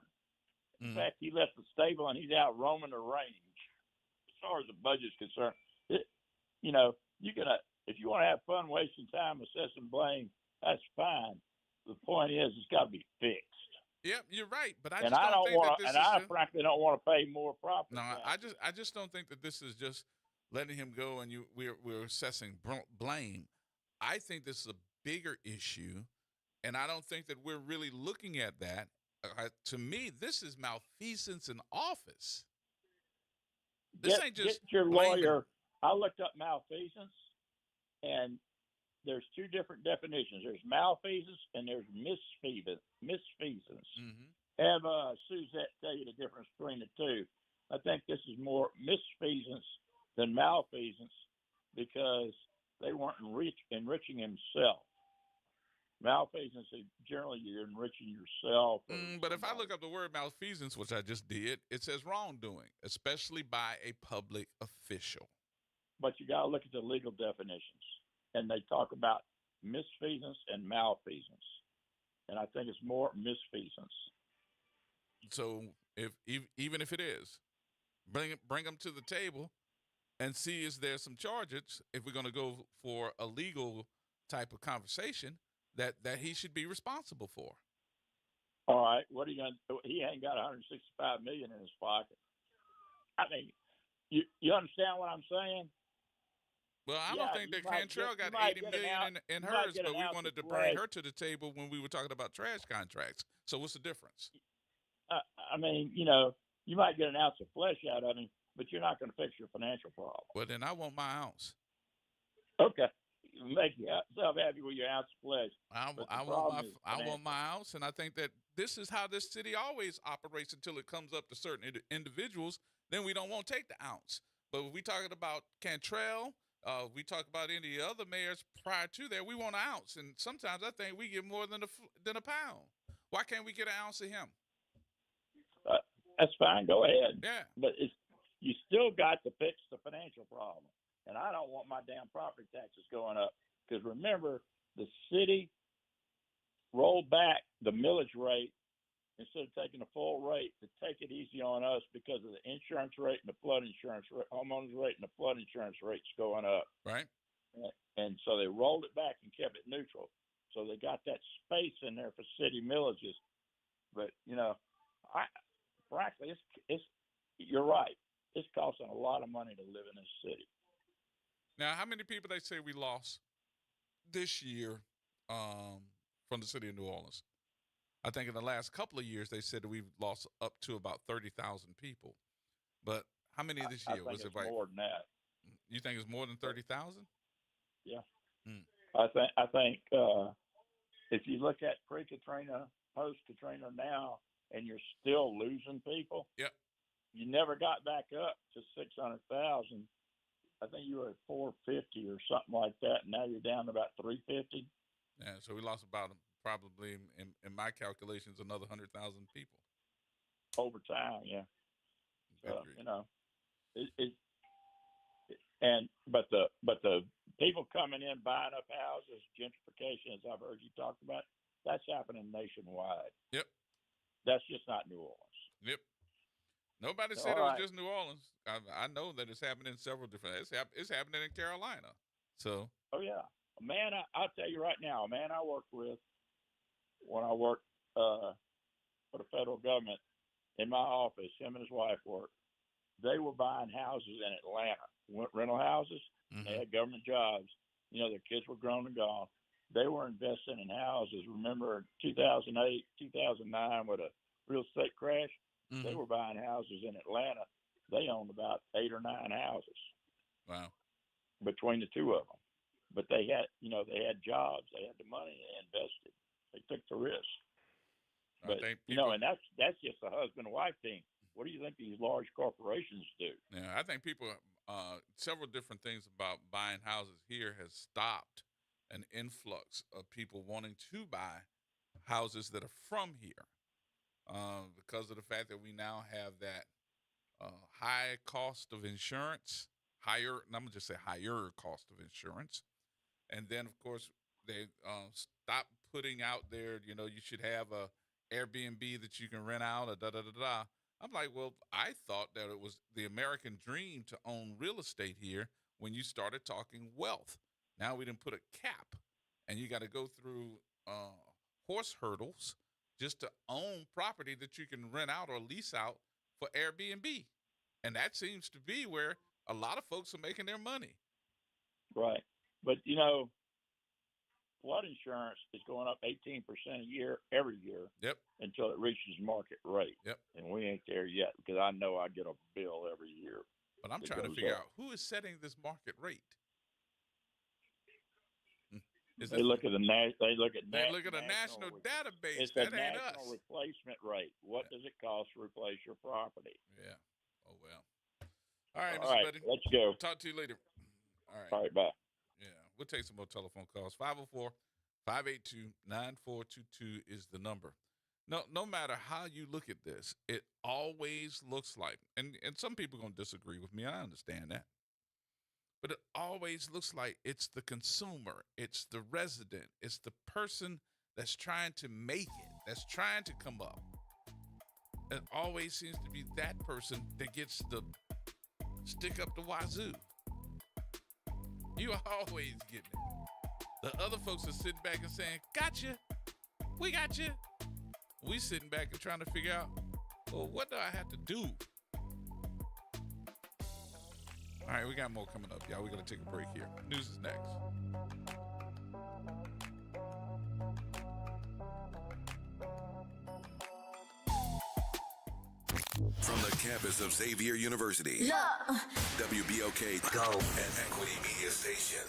In fact, he left the stable and he's out roaming the range. As far as the budget's concerned, you can if you want to have fun wasting time assessing blame, that's fine. The point is, it's got to be fixed. Yep, you're right, but I frankly don't want to pay more property. No, I just don't think that this is just letting him go and we're assessing blame. I think this is a bigger issue, and I don't think that we're really looking at that. To me, this is malfeasance in office. This ain't just get your blaming. lawyer. I looked up malfeasance, and there's 2 different definitions. There's malfeasance and there's misfeasance. Mm-hmm. Have Suzette tell you the difference between the 2. I think this is more misfeasance than malfeasance because they weren't enriching himself. Malfeasance is generally you're enriching yourself. But if I look up the word malfeasance, which I just did, it says wrongdoing, especially by a public official. But you got to look at the legal definitions, and they talk about misfeasance and malfeasance, and I think it's more misfeasance. So even if it is, bring them to the table and see is there some charges if we're going to go for a legal type of conversation that he should be responsible for. All right, what are you going to do? He ain't got $165 million in his pocket. I mean, you understand what I'm saying? Well, I don't think that Cantrell got $80 million in hers, but we wanted to bring her to the table when we were talking about trash contracts. So what's the difference? I mean, you might get an ounce of flesh out of him, but you're not going to fix your financial problem. Well, then I want my ounce. Okay. Make yourself happy with your ounce of flesh. I want my ounce, and I think that this is how this city always operates until it comes up to certain individuals. Then we don't want to take the ounce. But when we talking about Cantrell, we talk about any other mayors prior to that, we want an ounce, and sometimes I think we get more than a pound. Why can't we get an ounce of him? That's fine. Go ahead. Yeah. But you still got to fix the financial problem. And I don't want my damn property taxes going up. Because remember, the city rolled back the millage rate instead of taking the full rate to take it easy on us because of the insurance rate and the flood insurance rate, homeowners rate and the flood insurance rates going up. Right. And so they rolled it back and kept it neutral. So they got that space in there for city millages. But, frankly, you're right. It's costing a lot of money to live in this city. Now, how many people they say we lost this year from the city of New Orleans? I think in the last couple of years they said that we've lost up to about 30,000 people. But how many this year? Was it more than that? You think it's more than 30,000? Yeah. I think if you look at pre-Katrina, post-Katrina now, and you're still losing people. Yep. You never got back up to 600,000. I think you were at 450 or something like that, and now you're down to about 350. Yeah, so we lost about probably, in my calculations, another 100,000 people. Over time, yeah. So, But the people coming in buying up houses, gentrification, as I've heard you talk about, that's happening nationwide. Yep. That's just not New Orleans. Yep. Nobody So, said it all was right. just New Orleans. I know that it's happening in several different. It's happening in Carolina. So. Oh yeah, a man. I'll tell you right now, a man I worked with when I worked for the federal government in my office. Him and his wife worked. They were buying houses in Atlanta, rental houses. Mm-hmm. They had government jobs. You know, their kids were grown and gone. They were investing in houses. Remember 2008, 2009 with a real estate crash? Mm-hmm. They were buying houses in Atlanta. They owned about 8 or 9 houses. Wow. Between the two of them. But they had jobs. They had the money. They invested. They took the risk. But, and that's just a husband-wife thing. What do you think these large corporations do? Yeah, I think people, several different things about buying houses here has stopped an influx of people wanting to buy houses that are from here because of the fact that we now have that high cost of insurance, higher cost of insurance. And then, of course, they stopped putting out there, you should have a Airbnb that you can rent out, da-da-da-da. I'm like, well, I thought that it was the American dream to own real estate here when you started talking wealth. Now we didn't put a cap, and you got to go through horse hurdles just to own property that you can rent out or lease out for Airbnb. And that seems to be where a lot of folks are making their money. Right. But, flood insurance is going up 18% a year every year. Yep. Until it reaches market rate. Yep. And we ain't there yet because I know I get a bill every year. But I'm trying to figure out who is setting this market rate. They look at a national database. It's that a ain't national us. replacement rate. What does it cost to replace your property? Yeah. Oh well. All right, All Mr. right, Buddy. let's go. Talk to you later. All right. All right, bye. Yeah, we'll take some more telephone calls. 504-582-9422 is the number. No matter how you look at this, it always looks like, and some people are going to disagree with me, I understand that, but it always looks like it's the consumer, it's the resident, it's the person that's trying to make it, that's trying to come up. It always seems to be that person that gets the stick up the wazoo. You always getting it. The other folks are sitting back and saying, gotcha, we got you. We sitting back and trying to figure out, well, what do I have to do? All right, we got more coming up, y'all. We're going to take a break here. News is next. From the campus of Xavier University, WBOK Go and Equity Media Station.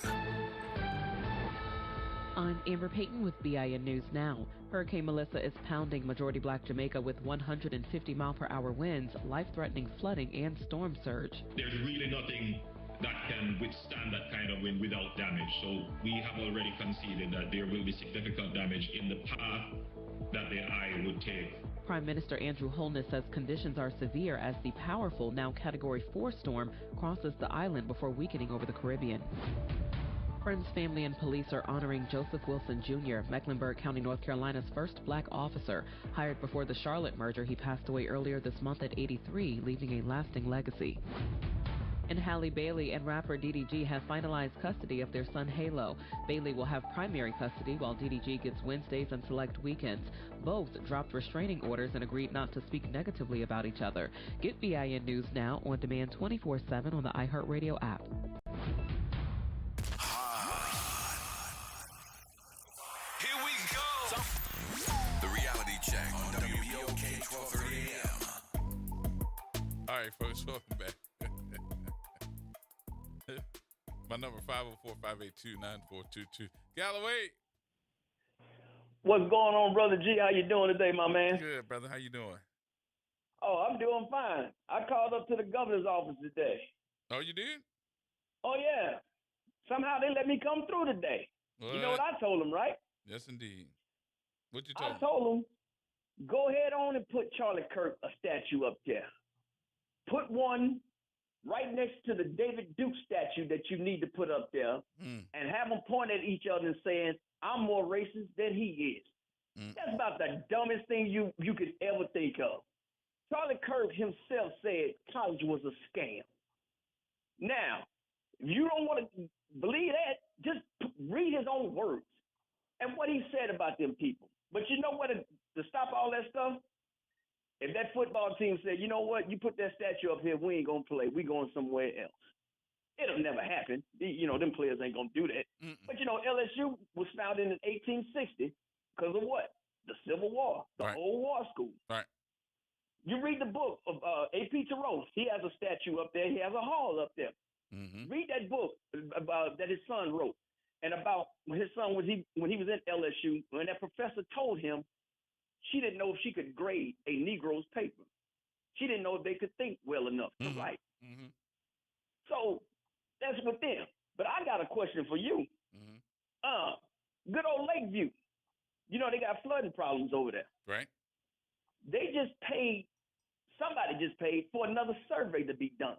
I'm Amber Payton with BIN News Now. Hurricane Melissa is pounding majority-black Jamaica with 150-mile-per-hour winds, life-threatening flooding, and storm surge. There's really nothing that can withstand that kind of wind without damage. So we have already conceded that there will be significant damage in the path that the eye would take. Prime Minister Andrew Holness says conditions are severe as the powerful, now Category 4 storm crosses the island before weakening over the Caribbean. Friends, family, and police are honoring Joseph Wilson Jr., Mecklenburg County, North Carolina's first black officer. Hired before the Charlotte merger, he passed away earlier this month at 83, leaving a lasting legacy. And Halle Bailey and rapper DDG have finalized custody of their son Halo. Bailey will have primary custody while DDG gets Wednesdays and select weekends. Both dropped restraining orders and agreed not to speak negatively about each other. Get BIN News Now on demand 24/7 on the iHeartRadio app. Here we go. The reality check on WBOK 1230 AM. All right, folks, welcome back. My number 504-582-9422. Galloway. What's going on, Brother G? How you doing today, my man? Good, brother. How you doing? Oh, I'm doing fine. I called up to the governor's office today. Oh, you did? Oh, yeah. Somehow they let me come through today. What? You know what I told them, right? Yes, indeed. What you I told them, go ahead on and put Charlie Kirk a statue up there. Put one right next to the David Duke statue that you need to put up there, and have them point at each other and saying, I'm more racist than he is. That's about the dumbest thing you could ever think of. Charlie Kirk himself said college was a scam. Now, if you don't want to believe that, just read his own words and what he said about them people. But you know what? To stop all that stuff, if that football team said, you know what, you put that statue up here, we ain't going to play. We going somewhere else. It'll never happen. You know, them players ain't going to do that. But, you know, LSU was founded in 1860 because of what? The Civil War, the old war school. Right. You read the book of A.P. Thoreau. He has a statue up there. He has a hall up there. Read that book that his son wrote, and about his son when he was in LSU, when that professor told him she didn't know if she could grade a Negro's paper. She didn't know if they could think well enough to write. So that's with them. But I got a question for you. Good old Lakeview. You know, they got flooding problems over there. Right. Somebody just paid for another survey to be done.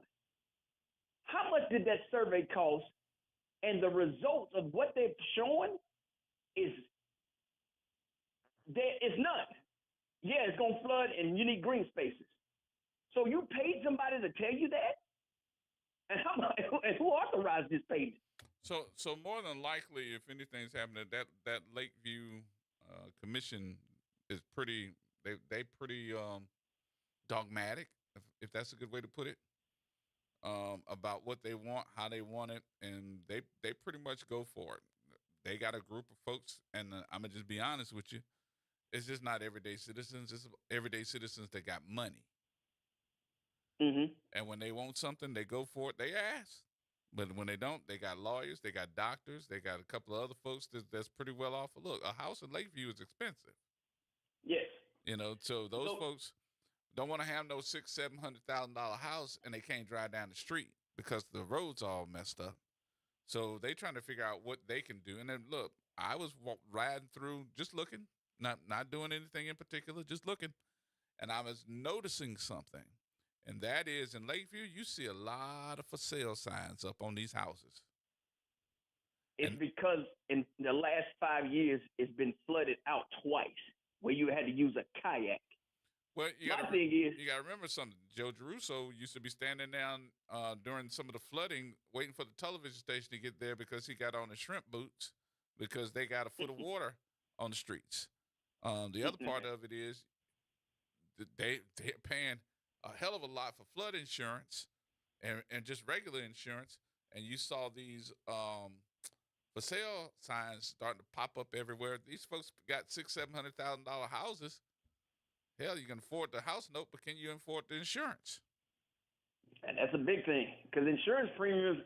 How much did that survey cost? And the results of what they've shown is none. Yeah, it's going to flood and you need green spaces. So you paid somebody to tell you that? And who authorized this payment? So more than likely, if anything's happening, that Lakeview commission is pretty. They pretty dogmatic, if that's a good way to put it, about what they want, how they want it, and they pretty much go for it. They got a group of folks, and I'm gonna just be honest with you, it's just not everyday citizens. It's everyday citizens that got money. And when they want something, they go for it. They ask. But when they don't, they got lawyers, they got doctors, they got a couple of other folks that's pretty well off. Look, a house in Lakeview is expensive. Yes. You know, so those folks don't want to have no $600,000-$700,000 house, and they can't drive down the street because the roads all messed up. So they trying to figure out what they can do. And then look, I was riding through, just looking, not doing anything in particular, just looking, and I was noticing something. And that is, in Lakeview, you see a lot of for sale signs up on these houses. It's because in the last 5 years, it's been flooded out twice, where you had to use a kayak. Well, you got to remember something. Joe Geruso used to be standing down during some of the flooding, waiting for the television station to get there because he got on his shrimp boots because they got a foot of water on the streets. The other part of it is they're paying a hell of a lot for flood insurance and just regular insurance. And you saw these for sale signs starting to pop up everywhere. These folks got $600,000-$700,000 houses. Hell, you can afford the house note, but can you afford the insurance? And that's a big thing because insurance premiums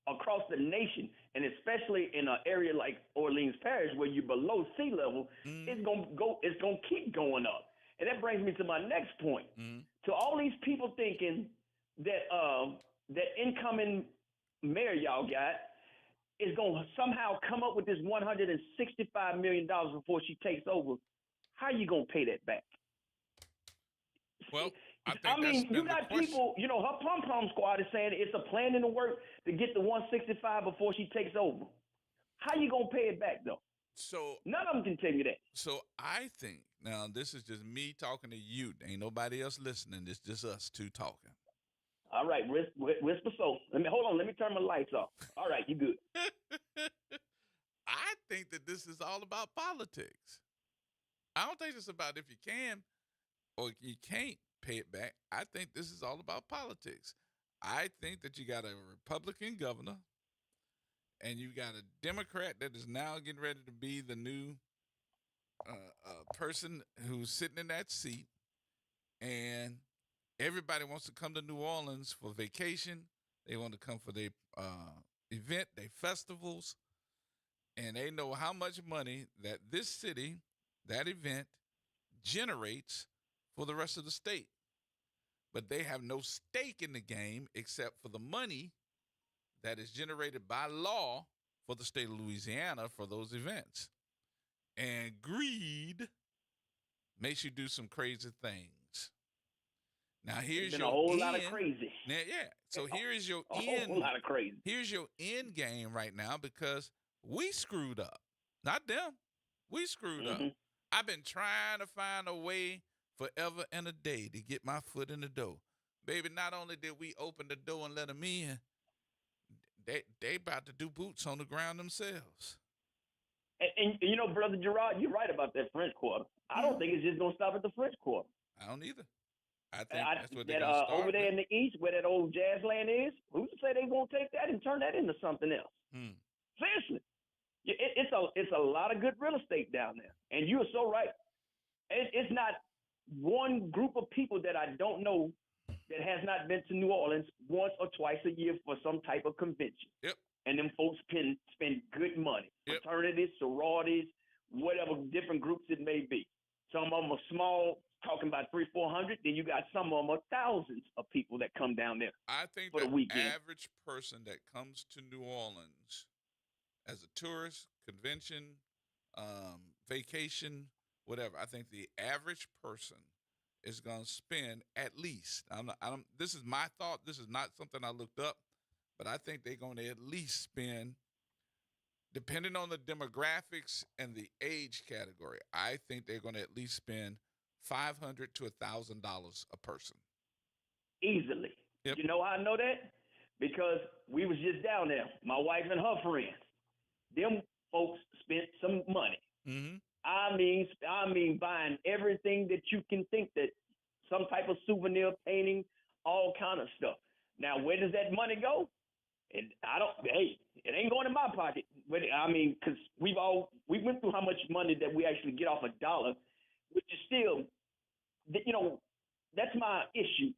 across the nation, and especially in an area like Orleans Parish where you're below sea level, it's gonna keep going up. And that brings me to my next point. To all these people thinking that that incoming mayor y'all got is gonna somehow come up with this $165 million before she takes over, how are you gonna pay that back? Well, I mean, you got people, you know, her pom-pom squad is saying it's a plan in the work to get the 165 before she takes over. How you going to pay it back, though? So none of them can tell you that. So I think, now this is just me talking to you. Ain't nobody else listening. It's just us two talking. All right, whisper so. Hold on. Let me turn my lights off. All right, you good. I think that this is all about politics. I don't think it's about if you can or you can't pay it back. I think this is all about politics. I think that you got a Republican governor and you got a Democrat that is now getting ready to be the new person who's sitting in that seat, and everybody wants to come to New Orleans for vacation. They want to come for their event, their festivals, and they know how much money that this city, that event, generates for the rest of the state. But they have no stake in the game except for the money that is generated by law for the state of Louisiana for those events. And greed makes you do some crazy things. Now here's been your a whole end. lot of crazy. Now, yeah. So here is your a end. whole lot of crazy. Here's your end game right now because we screwed up, not them. We screwed up. I've been trying to find a way forever and a day to get my foot in the door. Baby, not only did we open the door and let them in, they about to do boots on the ground themselves. And you know, Brother Gerard, you're right about that French Quarter. I don't think it's just going to stop at the French Quarter. I don't either. I think that's what they're that, going to start over there with. in the east, where that old jazz land is, who's to say they won't take that and turn that into something else? Seriously. It's a lot of good real estate down there. And you are so right. It's not one group of people that I don't know that has not been to New Orleans once or twice a year for some type of convention. Yep. And them folks spend good money. Yep. Fraternities, sororities, whatever different groups it may be. Some of them are small, talking about 300-400. Then you got some of them are thousands of people that come down there. I think for the the weekend. average person that comes to New Orleans as a tourist, convention, vacation, whatever, I think the average person is going to spend at least, this is my thought, this is not something I looked up, but I think they're going to at least spend, depending on the demographics and the age category, I think they're going to at least spend $500 to $1,000 a person. Easily. Yep. You know how I know that? Because we was just down there, my wife and her friends. Them folks spent some money. Mm-hmm. I mean, buying everything that you can think, that some type of souvenir, painting, all kind of stuff. Now, where does that money go? It ain't going in my pocket. I mean, because we went through how much money that we actually get off a dollar, which is still, that's my issue.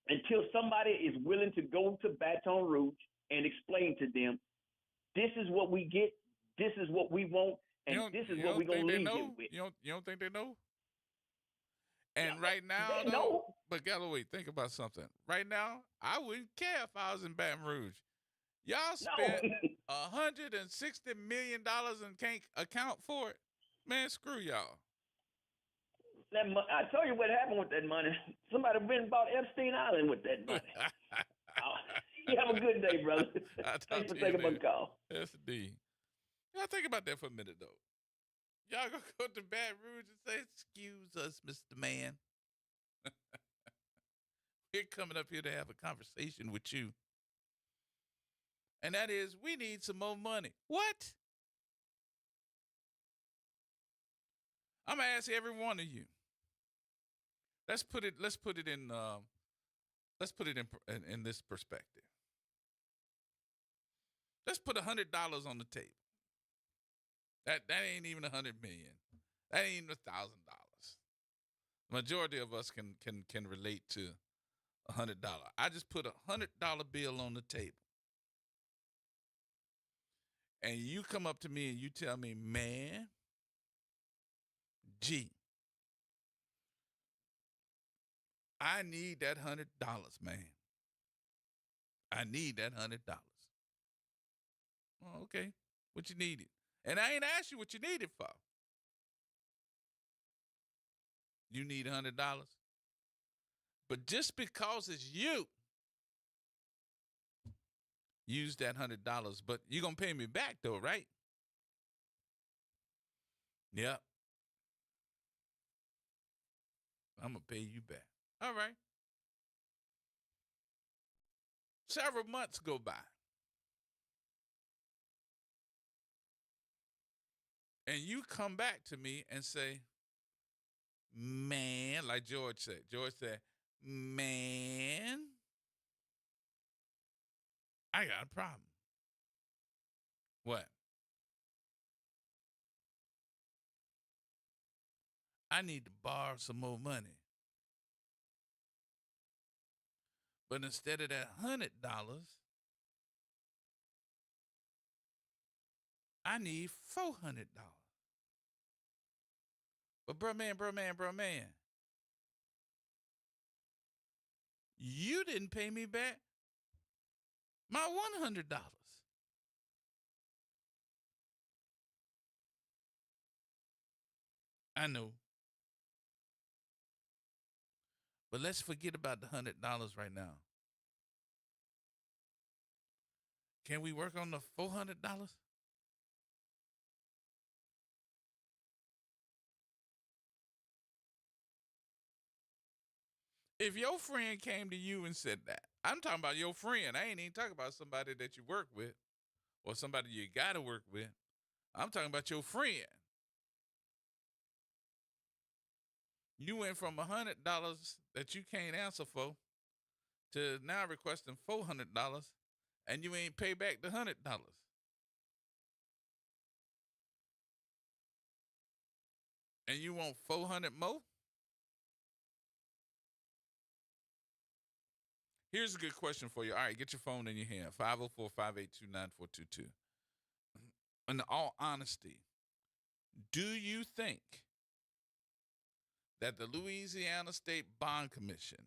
Until somebody is willing to go to Baton Rouge and explain to them, this is what we get, this is what we want, and this is what we're going to leave you with. You don't think they know? And right now, they know. But Galloway, think about something. Right now, I wouldn't care if I was in Baton Rouge. Y'all spent $160 million and can't account for it. Man, screw y'all. I tell you what happened with that money. Somebody went and bought Epstein Island with that money. You have a good day, brother. Thanks for taking my call. SD. Y'all think about that for a minute, though. Y'all gonna go to Baton Rouge and say, "Excuse us, Mr. Man. We're coming up here to have a conversation with you. And that is, we need some more money." What? I'm gonna ask every one of you. Let's put it in this perspective. Let's put $100 on the table. That ain't even $100 million. That ain't even $1,000. The majority of us can relate to $100. I just put $100 bill on the table. And you come up to me and you tell me, man, G, I need that $100, man. I need that $100. Oh, okay. What you needed? And I ain't asked you what you needed for. You need $100. But just because it's you, use that $100. But you're going to pay me back, though, right? Yep. I'm going to pay you back. All right. Several months go by. And you come back to me and say, man, like George said. George said, man, I got a problem. What? I need to borrow some more money. But instead of that $100, I need $400. But bro, man, you didn't pay me back my $100. I know. But let's forget about the $100 right now. Can we work on the $400? If your friend came to you and said that, I'm talking about your friend. I ain't even talking about somebody that you work with or somebody you got to work with. I'm talking about your friend. You went from $100 that you can't answer for to now requesting $400, and you ain't pay back the $100. And you want 400 more? Here's a good question for you. All right, get your phone in your hand. 504-582-9422. In all honesty, do you think that the Louisiana State Bond Commission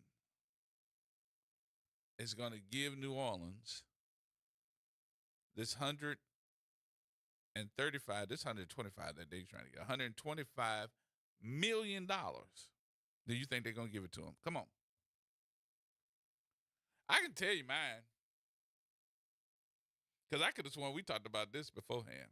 is going to give New Orleans this 135, this 125 that they're trying to get, $125 million? Do you think they're going to give it to them? Come on. I can tell you mine. Because I could have sworn we talked about this beforehand.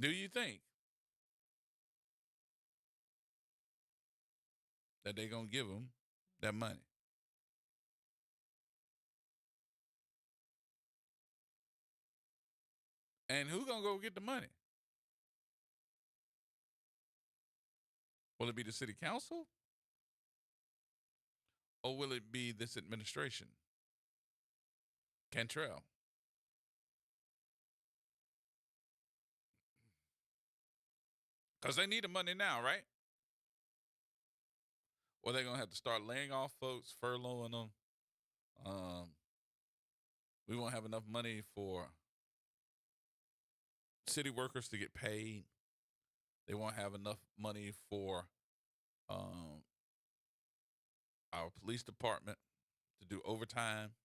Do you think that they're going to give them that money? And who's going to go get the money? Will it be the city council? Or will it be this administration? Cantrell. Because they need the money now, right? Or they're going to have to start laying off folks, furloughing them. We won't have enough money for city workers to get paid. They won't have enough money for our police department to do overtime.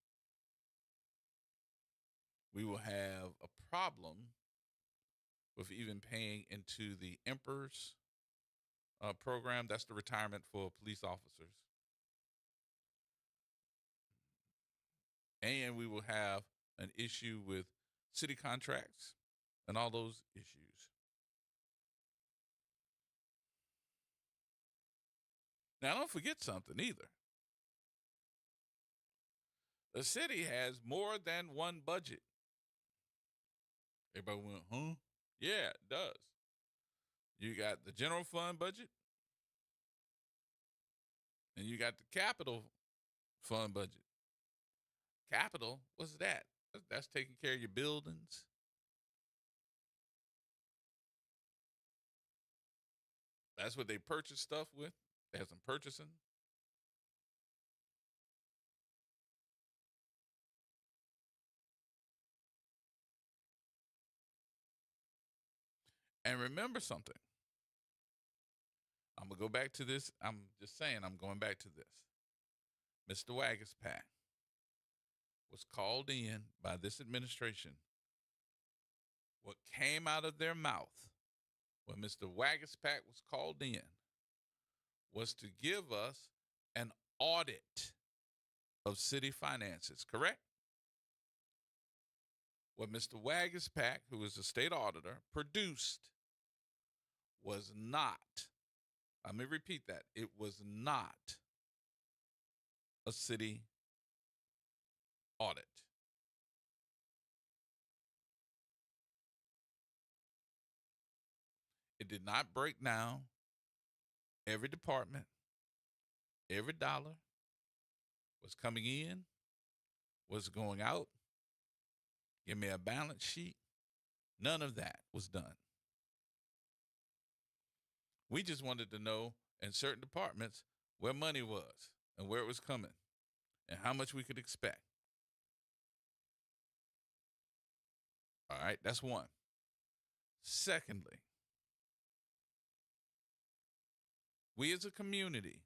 We will have a problem with even paying into the Emperor's program. That's the retirement for police officers. And we will have an issue with city contracts and all those issues. Now, don't forget something either. The city has more than one budget. Everybody went, huh? Yeah, it does. You got the general fund budget, and you got the capital fund budget. Capital, what's that? That's taking care of your buildings. That's what they purchase stuff with. They have some purchasing. And remember something. I'm going to go back to this. I'm just saying, I'm going back to this. Mr. Wagaspack was called in by this administration. What came out of their mouth when Mr. Wagaspack was called in was to give us an audit of city finances, correct? What Mr. Wagaspack, who is the state auditor, produced was not, let me repeat that, it was not a city audit. It did not break down every department, every dollar was coming in, was going out. Give me a balance sheet. None of that was done. We just wanted to know in certain departments where money was and where it was coming and how much we could expect. All right, that's one. Secondly, we as a community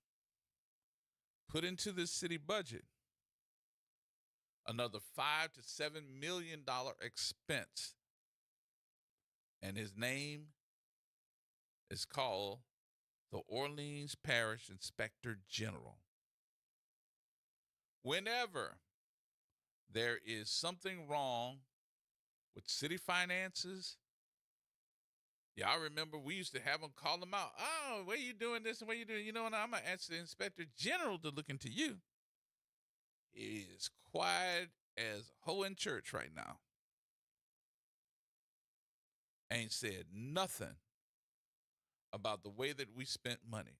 put into this city budget another $5 to $7 million expense and his name is called the Orleans Parish Inspector General. Whenever there is something wrong with city finances, y'all remember we used to have them call them out. Oh, where you doing this and where you doing? You know what? I'm going to ask the Inspector General to look into you. He is quiet as a hoe in church right now. Ain't said nothing about the way that we spent money.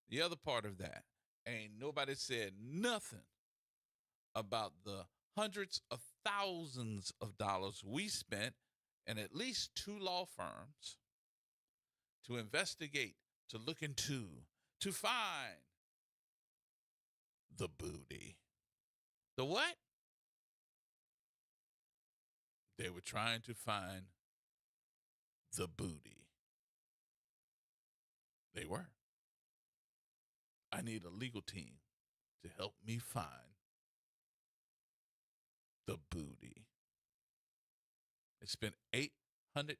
The other part of that, ain't nobody said nothing about the hundreds of thousands of dollars we spent in at least 2 law firms to investigate, to look into, to find the booty. The what? They were trying to find the booty. They were. I need a legal team to help me find the booty. They spent $800,000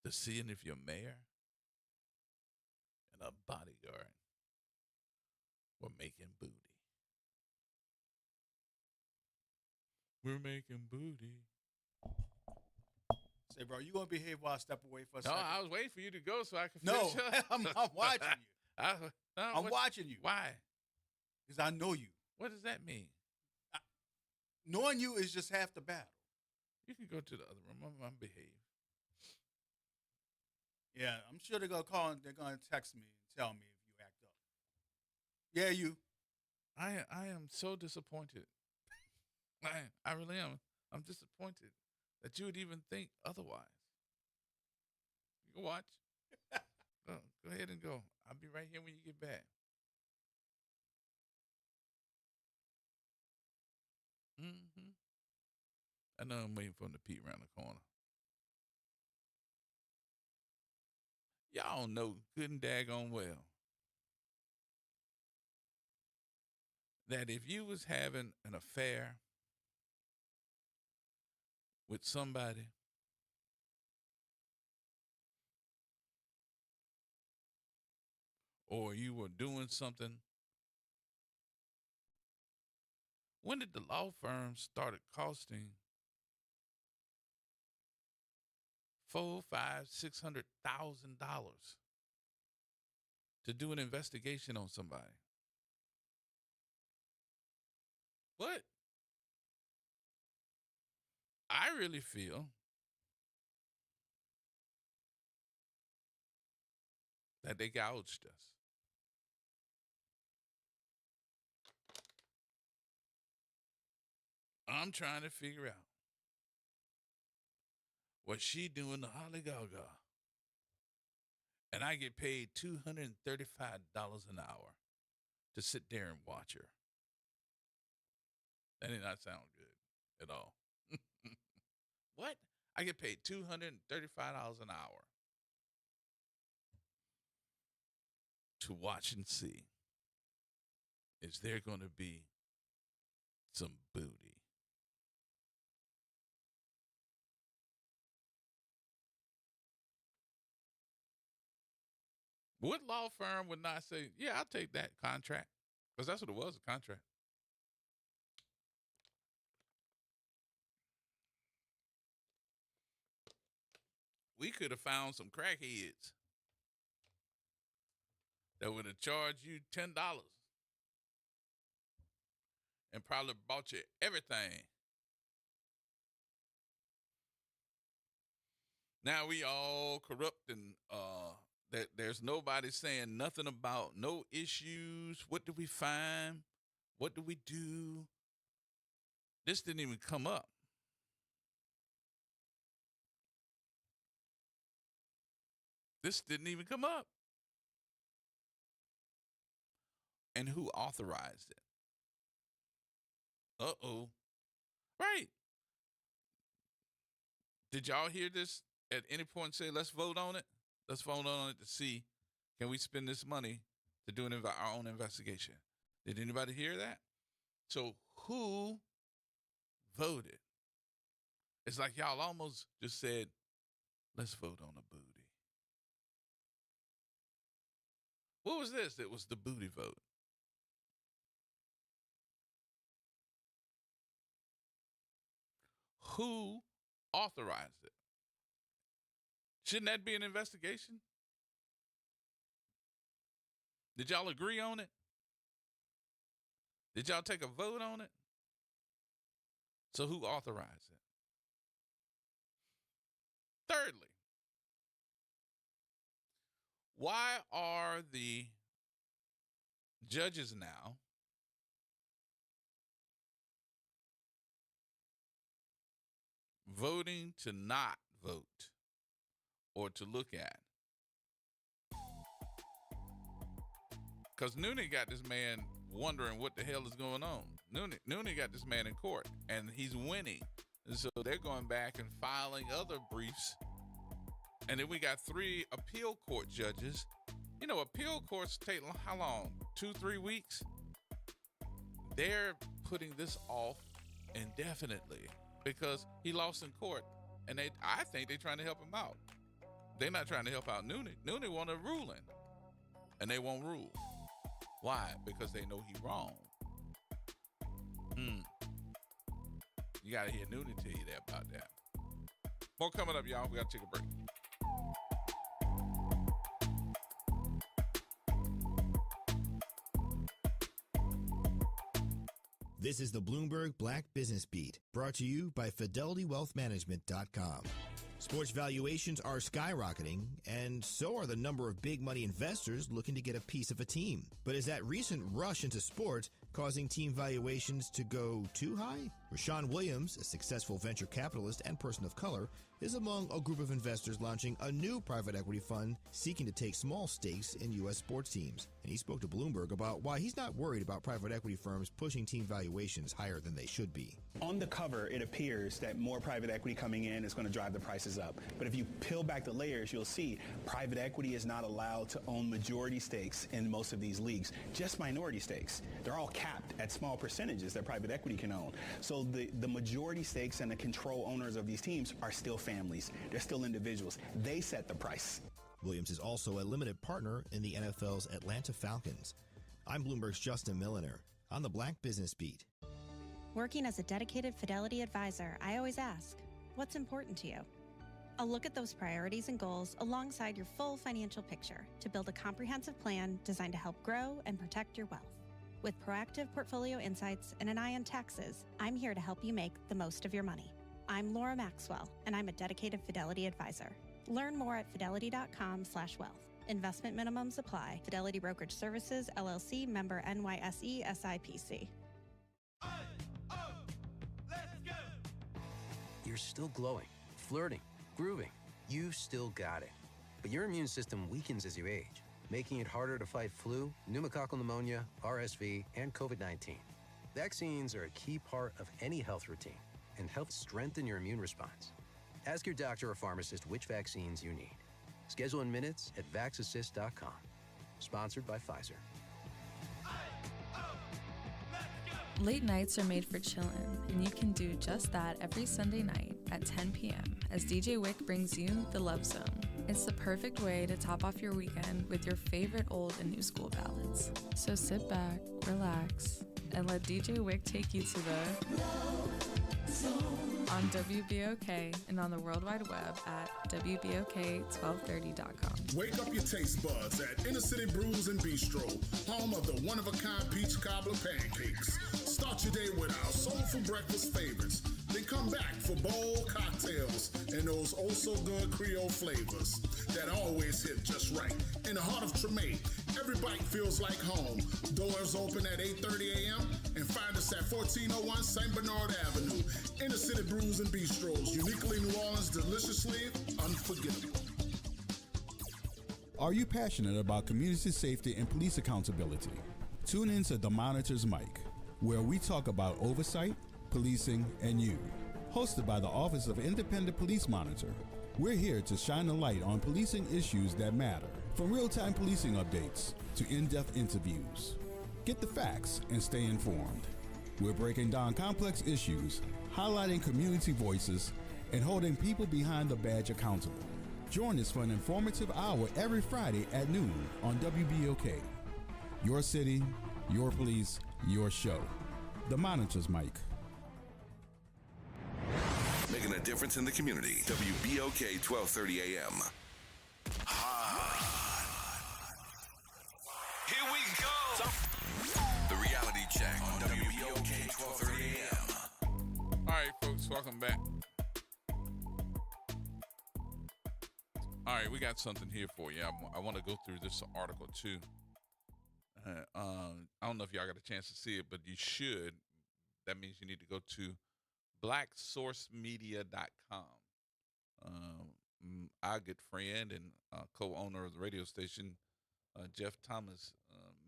to see if your mayor and a bodyguard were making booty. We're making booty. Say, bro, you gonna behave while I step away for a No, second? I was waiting for you to go so I could No, finish up. I'm watching you. I'm what- watching you. Why? Because I know you. What does that mean? Knowing you is just half the battle. You can go to the other room. I'm behave. Yeah, I'm sure they're gonna call and they're gonna text me and tell me if you act up. Yeah, you. I am so disappointed. I really am. I'm disappointed that you would even think otherwise. You can watch. Go ahead and go. I'll be right here when you get back. Mm-hmm. I know I'm waiting for him to peek around the corner. Y'all know good and daggone well that if you was having an affair with somebody, or you were doing something, when did the law firm started costing $400,000, $500,000, $600,000 to do an investigation on somebody? What? I really feel that they gouged us. I'm trying to figure out what she doing to Holly Gaga, and I get paid $235 an hour to sit there and watch her. That did not sound good at all. What? I get paid $235 an hour to watch and see, is there going to be some booty? What law firm would not say, yeah, I'll take that contract? Because that's what it was, a contract. We could have found some crackheads that would have charged you $10 and probably bought you everything. Now we all corrupt and that there's nobody saying nothing about no issues. What do we find? What do we do? This didn't even come up. This didn't even come up. And who authorized it? Uh-oh. Right. Did y'all hear this at any point say, let's vote on it? Let's vote on it to see, can we spend this money to do our own investigation? Did anybody hear that? So who voted It's like y'all almost just said, let's vote on a booty. What was this? It was the booty vote. Who authorized it? Shouldn't that be an investigation? Did y'all agree on it? Did y'all take a vote on it? So who authorized it? Thirdly, why are the judges now voting to not vote or to look at? Because Noonan got this man wondering what the hell is going on. Noonan got this man in court, and he's winning. And so they're going back and filing other briefs. And then we got 3 appeal court judges. You know, appeal courts take how long? 2-3 weeks? They're putting this off indefinitely because he lost in court. And I think they're trying to help him out. They're not trying to help out Noonan. Noonan want a ruling, and they won't rule. Why? Because they know he's wrong. You got to hear Noonan tell you that about that. More coming up, y'all. We got to take a break. This is the Bloomberg Black Business Beat, brought to you by FidelityWealthManagement.com. Sports valuations are skyrocketing, and so are the number of big money investors looking to get a piece of a team. But is that recent rush into sports causing team valuations to go too high? Rashawn Williams, a successful venture capitalist and person of color, is among a group of investors launching a new private equity fund seeking to take small stakes in U.S. sports teams. And he spoke to Bloomberg about why he's not worried about private equity firms pushing team valuations higher than they should be. On the cover, it appears that more private equity coming in is going to drive the prices up. But if you peel back the layers, you'll see private equity is not allowed to own majority stakes in most of these leagues, just minority stakes. They're all capped at small percentages that private equity can own. So the majority stakes and the control owners of these teams are still families. They're still individuals. They set the price. Williams is also a limited partner in the NFL's Atlanta Falcons. I'm Bloomberg's Justin Milliner on the Black Business Beat. Working as a dedicated Fidelity advisor, I always ask, what's important to you? I'll look at those priorities and goals alongside your full financial picture to build a comprehensive plan designed to help grow and protect your wealth. With proactive portfolio insights and an eye on taxes, I'm here to help you make the most of your money. I'm Laura Maxwell, and I'm a dedicated Fidelity advisor. Learn more at fidelity.com/wealth. Investment minimums apply. Fidelity Brokerage Services, LLC, member NYSE, SIPC. You're still glowing, flirting, grooving. You've still got it. But your immune system weakens as you age, making it harder to fight flu, pneumococcal pneumonia, RSV, and COVID-19. Vaccines are a key part of any health routine and help strengthen your immune response. Ask your doctor or pharmacist which vaccines you need. Schedule in minutes at VaxAssist.com. Sponsored by Pfizer. Late nights are made for chillin', and you can do just that every Sunday night at 10 p.m. as DJ Wick brings you The Love Zone. It's the perfect way to top off your weekend with your favorite old and new school ballads. So sit back, relax, and let DJ Wick take you to the on WBOK and on the World Wide Web at WBOK1230.com. Wake up your taste buds at Inner City Brews and Bistro, home of the one-of-a-kind peach cobbler pancakes. Start your day with our soulful breakfast favorites. Then come back for bold cocktails and those oh-so-good Creole flavors that always hit just right. In the heart of Tremay, every bite feels like home. Doors open at 8:30 a.m. and find us at 1401 St. Bernard Avenue. Inner City Brews and Bistros, uniquely New Orleans, deliciously unforgettable. Are you passionate about community safety and police accountability? Tune in to The Monitor's Mic, where we talk about oversight, policing, and you. Hosted by the Office of Independent Police Monitor, we're here to shine a light on policing issues that matter, from real-time policing updates to in-depth interviews. Get the facts and stay informed. We're breaking down complex issues, highlighting community voices, and holding people behind the badge accountable. Join us for an informative hour every Friday at noon on WBOK. Your city, your police, your show. The Monitor's Mike. Making a difference in the community. WBOK 1230 AM. Here we go. The Reality Check on WBOK 1230 AM. All right, folks, welcome back. All right, we got something here for you. I want to go through this article, too. I don't know if y'all got a chance to see it, but you should. That means you need to go to blacksourcemedia.com. Our good friend and co-owner of the radio station, Jeff Thomas,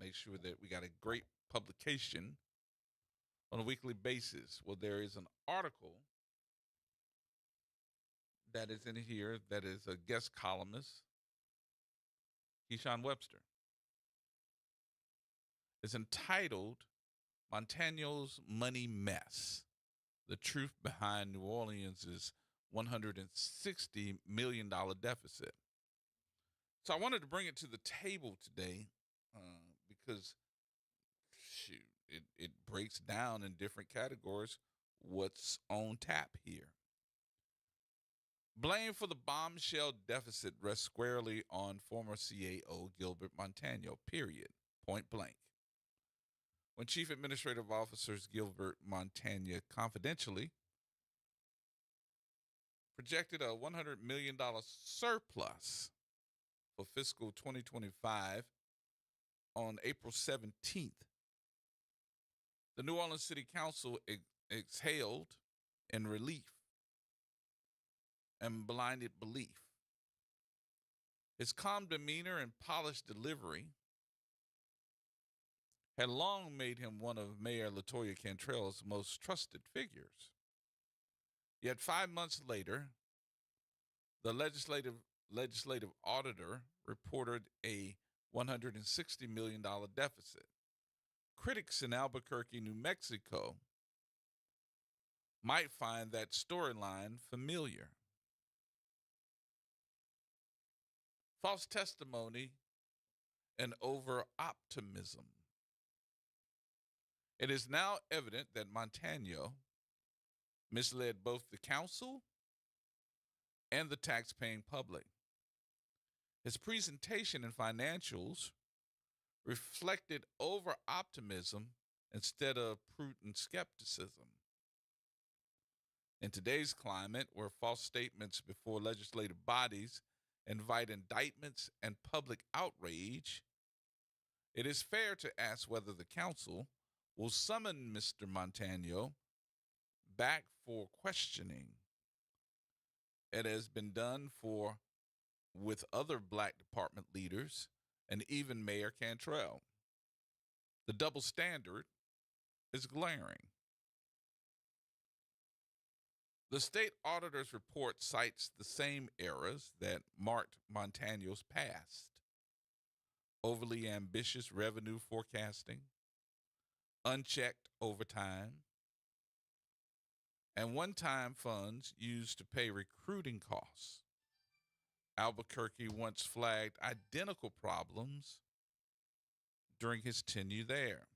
makes sure that we got a great publication on a weekly basis. Well, there is an article that is in here that is a guest columnist, Keyshawn Webster. It's entitled Montano's Money Mess, the truth behind New Orleans' $160 million deficit. So I wanted to bring it to the table today because, shoot, it breaks down in different categories what's on tap here. Blame for the bombshell deficit rests squarely on former CAO Gilbert Montano, period, point blank. When Chief Administrative Officers Gilbert Montano confidentially projected a $100 million surplus for fiscal 2025 on April 17th, the New Orleans City Council exhaled in relief and blinded belief. His calm demeanor and polished delivery had long made him one of Mayor LaToya Cantrell's most trusted figures. Yet 5 months later, the legislative auditor reported a $160 million deficit. Critics in Albuquerque, New Mexico might find that storyline familiar. False testimony and over-optimism. It is now evident that Montano misled both the council and the tax-paying public. His presentation and financials reflected over-optimism instead of prudent skepticism. In today's climate, where false statements before legislative bodies invite indictments and public outrage, it is fair to ask whether the council will summon Mr. Montano back for questioning. It has been done with other black department leaders and even Mayor Cantrell. The double standard is glaring. The state auditor's report cites the same errors that marked Montano's past: overly ambitious revenue forecasting, unchecked overtime, and one-time funds used to pay recruiting costs. Albuquerque once flagged identical problems during his tenure there.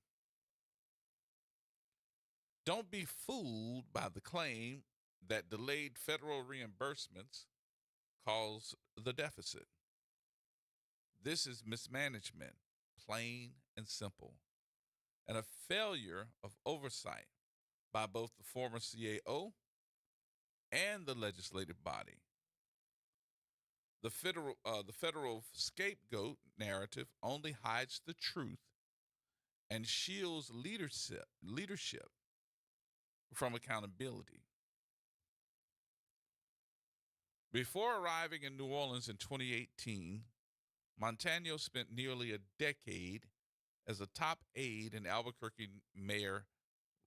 Don't be fooled by the claim that delayed federal reimbursements caused the deficit. This is mismanagement, plain and simple, and a failure of oversight by both the former CAO and the legislative body. The federal scapegoat narrative only hides the truth and shields leadership from accountability. Before arriving in New Orleans in 2018, Montano spent nearly a decade as a top aide in Albuquerque Mayor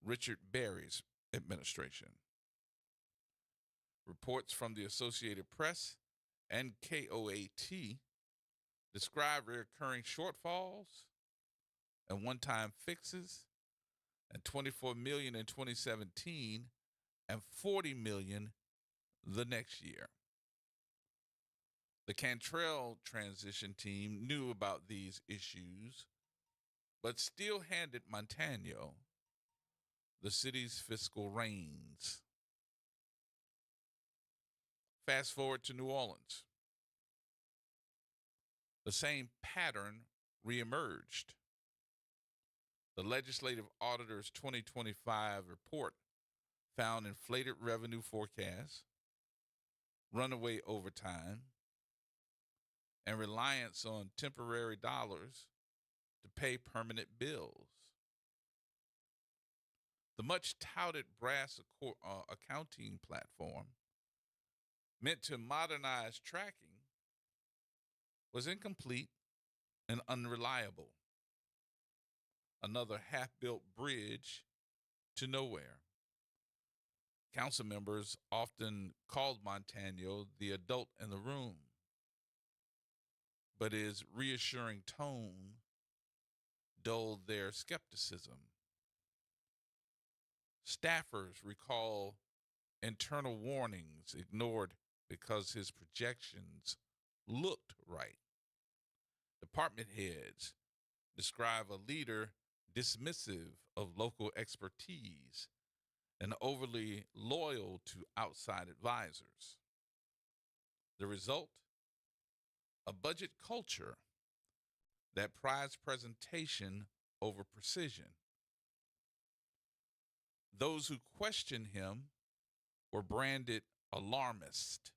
Richard Berry's administration. Reports from the Associated Press and KOAT describe recurring shortfalls and one-time fixes, and $24 million in 2017 and $40 million the next year. The Cantrell transition team knew about these issues, but still handed Montano the city's fiscal reins. Fast forward to New Orleans. The same pattern reemerged. The Legislative Auditor's 2025 report found inflated revenue forecasts, runaway overtime, and reliance on temporary dollars to pay permanent bills. The much touted brass accounting platform, meant to modernize tracking, was incomplete and unreliable. Another half-built bridge to nowhere. Council members often called Montano the adult in the room, but his reassuring tone dulled their skepticism. Staffers recall internal warnings ignored because his projections looked right. Department heads describe a leader dismissive of local expertise and overly loyal to outside advisors. The result? A budget culture that prides presentation over precision. Those who questioned him were branded alarmist.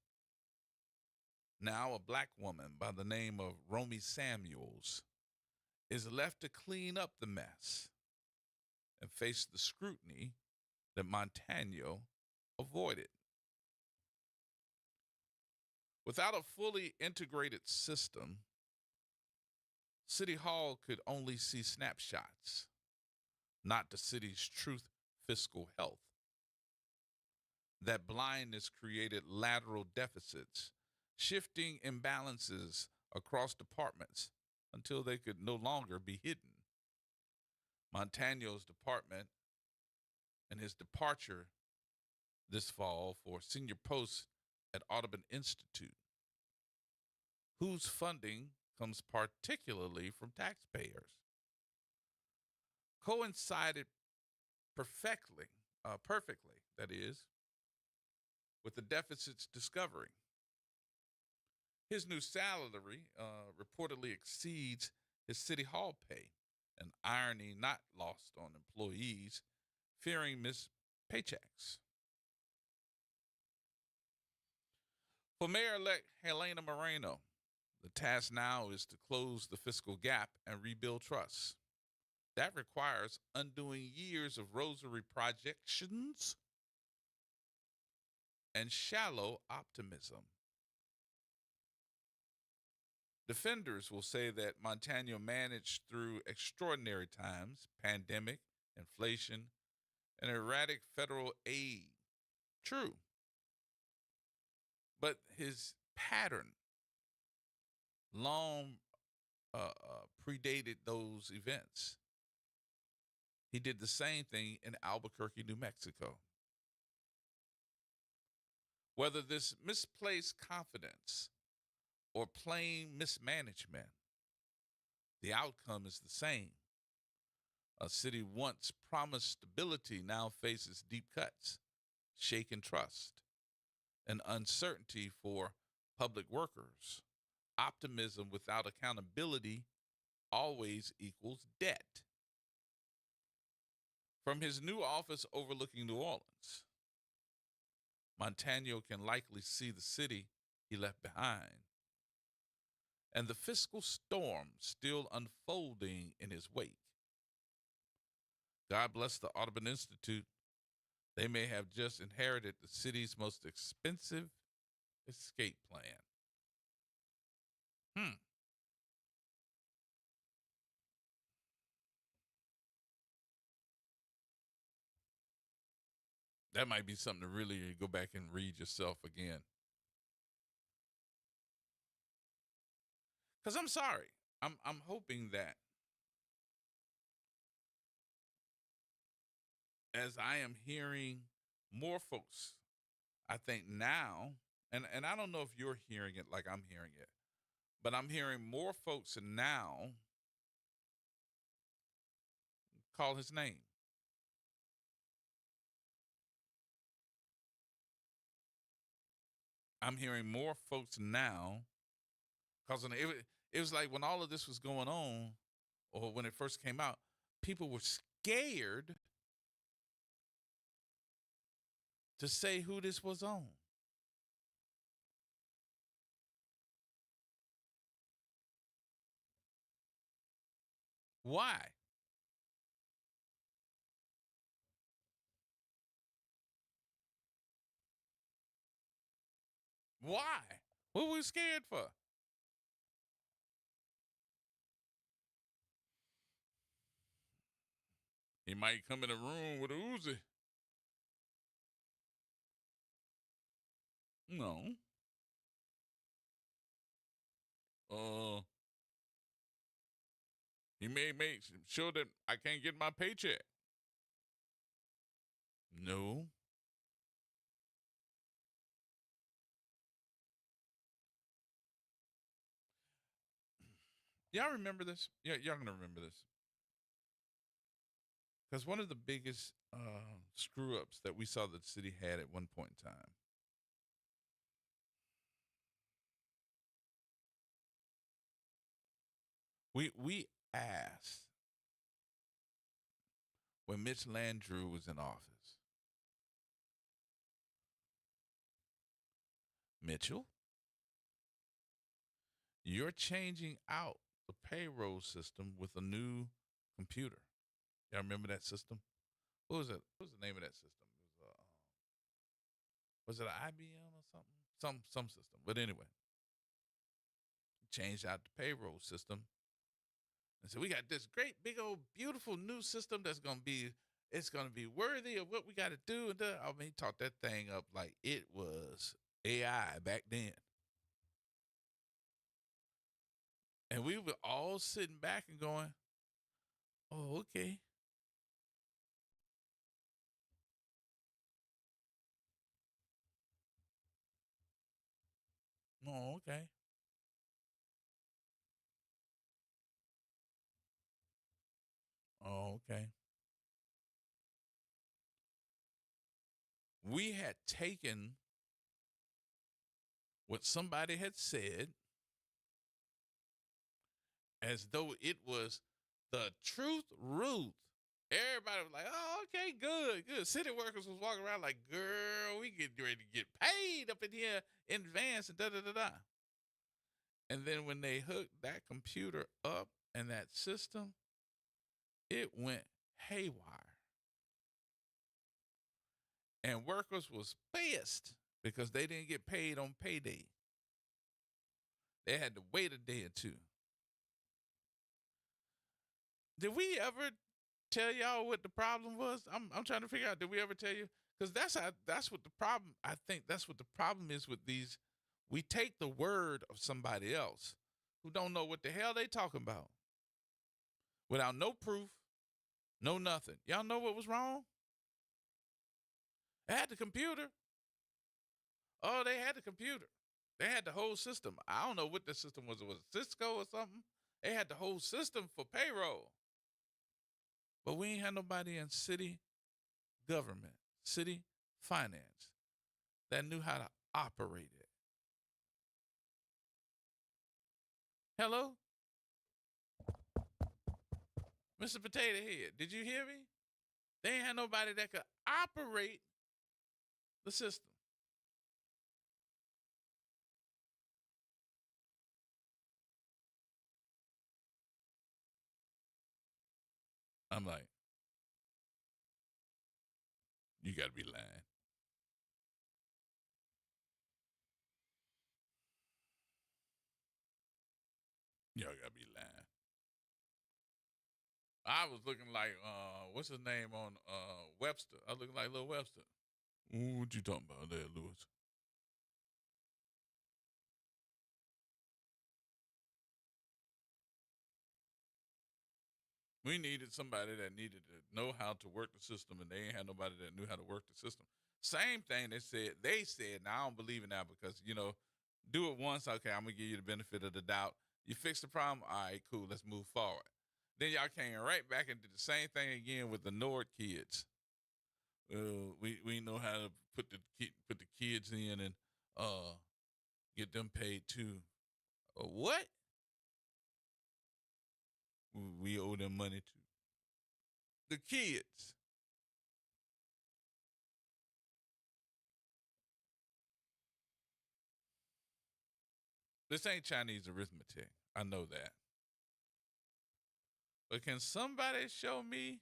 Now, a black woman by the name of Romy Samuels is left to clean up the mess and face the scrutiny that Montano avoided. Without a fully integrated system, City Hall could only see snapshots, not the city's true fiscal health. That blindness created lateral deficits, shifting imbalances across departments until they could no longer be hidden. Montano's department and his departure this fall for senior posts at Audubon Institute, whose funding comes particularly from taxpayers, coincided perfectly, that is, with the deficit's discovery. His new salary reportedly exceeds his city hall pay, an irony not lost on employees fearing missed paychecks. For Mayor-elect Helena Moreno, the task now is to close the fiscal gap and rebuild trust. That requires undoing years of rosary projections and shallow optimism. Defenders will say that Montano managed through extraordinary times, pandemic, inflation, and erratic federal aid. True. But his pattern long predated those events. He did the same thing in Albuquerque, New Mexico. Whether this misplaced confidence or plain mismanagement, the outcome is the same. A city once promised stability now faces deep cuts, shaken trust, and uncertainty for public workers. Optimism without accountability always equals debt. From his new office overlooking New Orleans, Montano can likely see the city he left behind and the fiscal storm still unfolding in his wake. God bless the Audubon Institute. They may have just inherited the city's most expensive escape plan. That might be something to really go back and read yourself again. Because I'm sorry. I'm hoping that as I am hearing more folks I think now, and I don't know if you're hearing it like I'm hearing it, but I'm hearing more folks now call his name. I'm hearing more folks now because it was like when all of this was going on, or when it first came out, people were scared to say who this was on. Why? Why? What were we scared for? He might come in the room with a Uzi. No. He may make sure that I can't get my paycheck. No. Y'all remember this? Yeah, y'all gonna remember this. Because one of the biggest screw ups that we saw that the city had at one point in time. We asked when Mitch Landrieu was in office, Mitchell, you're changing out the payroll system with a new computer. Y'all remember that system? What was it? What was the name of that system? It was it an IBM or something? Some system. But anyway, changed out the payroll system. And so we got this great big old beautiful new system that's gonna be worthy of what we got to do. And I mean, he taught that thing up like it was AI back then. And we were all sitting back and going, "Oh, okay." Oh, okay. Oh, okay. We had taken what somebody had said as though it was the truth, Ruth. Everybody was like, "Oh, okay, good, good." City workers was walking around like, "Girl, we get ready to get paid up in here in advance," and da da da da. And then when they hooked that computer up and that system, it went haywire. And workers was pissed because they didn't get paid on payday. They had to wait a day or two. Did we ever tell y'all what the problem was? I'm trying to figure out. Did we ever tell you? Because that's what the problem. I think that's what the problem is with these. We take the word of somebody else who don't know what the hell they talking about, without no proof, no nothing. Y'all know what was wrong? They had the computer. Oh, they had the computer. They had the whole system. I don't know what the system was. It was Cisco or something. They had the whole system for payroll. But we ain't had nobody in city government, city finance that knew how to operate it. Hello? Mr. Potato Head, did you hear me? They ain't had nobody that could operate the system. I'm like, you got to be lying. Y'all got to be lying. I was looking like, what's his name on Webster? I was looking like Lil Webster. What you talking about there, Lewis? We needed somebody that needed to know how to work the system, and they ain't had nobody that knew how to work the system. Same thing they said, now I don't believe it now because, do it once. Okay, I'm going to give you the benefit of the doubt. You fix the problem. All right, cool. Let's move forward. Then y'all came right back and did the same thing again with the Nord kids. We know how to put the kids in and get them paid too. What? We owe them money too. The kids. This ain't Chinese arithmetic. I know that. But can somebody show me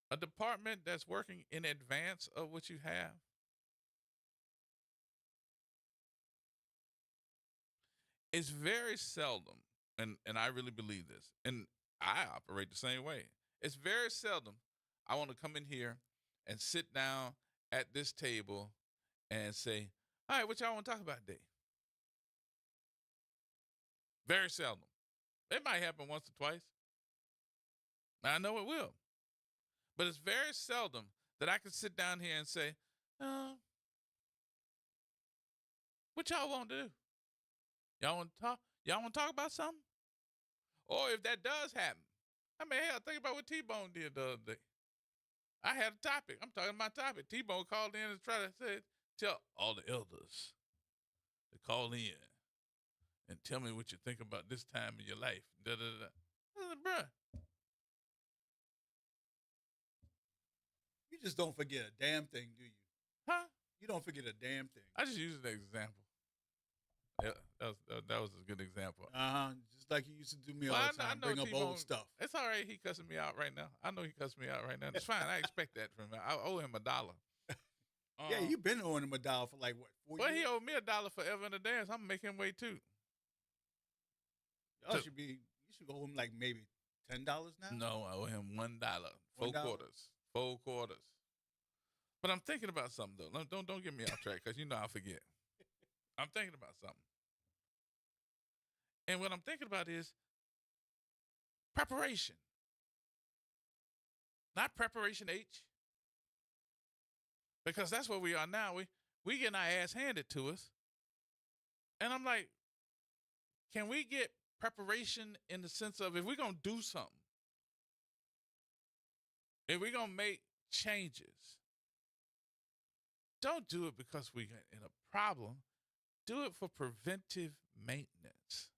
a department that's working in advance of what you have? It's very seldom, and I really believe this, and I operate the same way. It's very seldom I want to come in here and sit down at this table and say, all right, what y'all want to talk about today? Very seldom. It might happen once or twice. I know it will. But it's very seldom that I can sit down here and say, what y'all want to do? Y'all want to talk? Y'all want to talk about something? Or if that does happen, I mean, hell, think about what T-Bone did the other day. I had a topic. I'm talking about topic. T-Bone called in and tried to tell all the elders to call in and tell me what you think about this time in your life. Da-da-da. I said, bruh. You just don't forget a damn thing, do you? Huh? You don't forget a damn thing. I just used an example. Yeah, that was a good example. Just like you used to do me all the time, bring up old stuff. It's all right. He cussing me out right now. I know he cussing me out right now. It's fine. I expect that from him. I owe him $1. Yeah, you've been owing him $1 for like, what, 4 years? Well, he owed me $1 forever in a dance. I'm making him wait, too. You should owe him like maybe $10 now? No, I owe him $1. Four quarters. But I'm thinking about something, though. Don't get me off track, because you know I'll forget. I'm thinking about something. And what I'm thinking about is preparation. Not preparation H. Because that's where we are now. We getting our ass handed to us. And I'm like, can we get preparation in the sense of if we're going to do something, if we're going to make changes, don't do it because we're in a problem. Do it for preventive maintenance.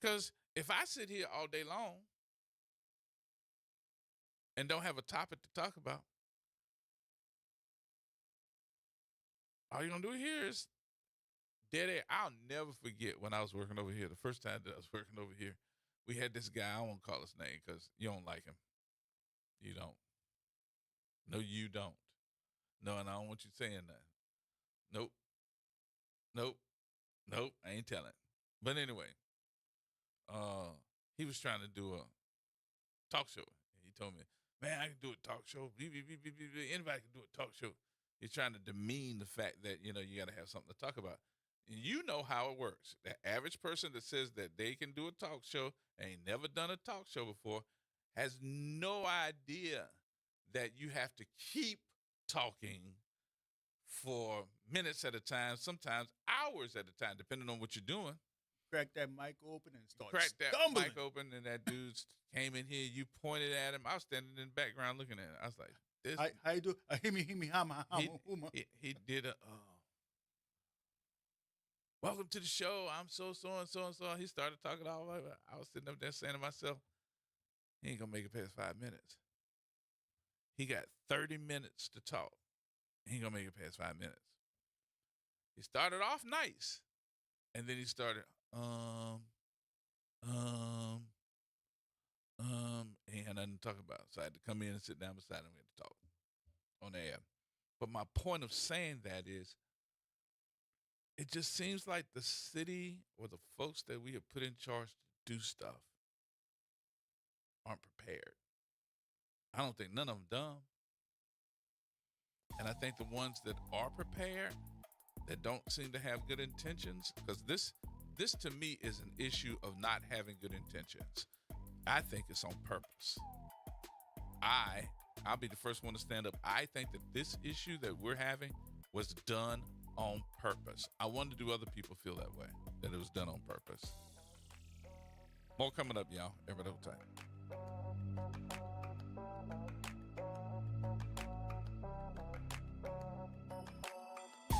Because if I sit here all day long and don't have a topic to talk about, all you're going to do here is dead air. I'll never forget when I was working over here, the first time that I was working over here, we had this guy, I won't call his name because you don't like him. You don't. No, you don't. No, and I don't want you saying that. Nope. I ain't telling. But anyway, he was trying to do a talk show. He told me, man, I can do a talk show. Anybody can do a talk show. He's trying to demean the fact that, you got to have something to talk about. And you know how it works. The average person that says that they can do a talk show, ain't never done a talk show before, has no idea that you have to keep talking for minutes at a time, sometimes hours at a time, depending on what you're doing. Crack that mic open and start Crack that stumbling. mic open, and that dude came in here. You pointed at him. I was standing in the background looking at him. I was like, "This." How you do? Himmy, hama. He did a. Welcome to the show. I'm so and so. He started talking all over. I was sitting up there saying to myself, he ain't gonna make it past 5 minutes. He got 30 minutes to talk. He ain't gonna make it past 5 minutes. He started off nice, and then he started, he had nothing to talk about. So I had to come in and sit down beside him. We had to talk on air. But my point of saying that is, it just seems like the city or the folks that we have put in charge to do stuff aren't prepared. I don't think none of them dumb. And I think the ones that are prepared, that don't seem to have good intentions, because this to me is an issue of not having good intentions. I think it's on purpose. I I'll be the first one to stand up. I think that this issue that we're having was done on purpose. I wanted to do other people feel that way, that it was done on purpose. More coming up, y'all. Every little time.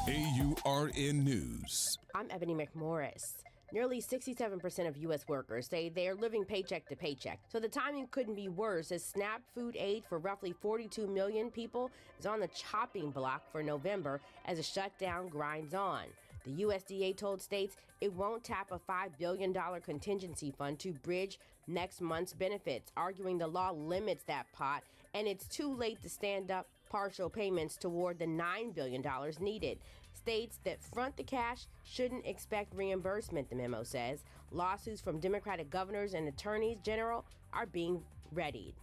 AURN News. I'm Ebony McMorris. Nearly 67% of U.S. workers say they are living paycheck to paycheck. So the timing couldn't be worse as SNAP food aid for roughly 42 million people is on the chopping block for November as the shutdown grinds on. The USDA told states it won't tap a $5 billion contingency fund to bridge next month's benefits, arguing the law limits that pot and it's too late to stand up partial payments toward the $9 billion needed. States that front the cash shouldn't expect reimbursement, the memo says. Lawsuits from Democratic governors and attorneys general are being readied.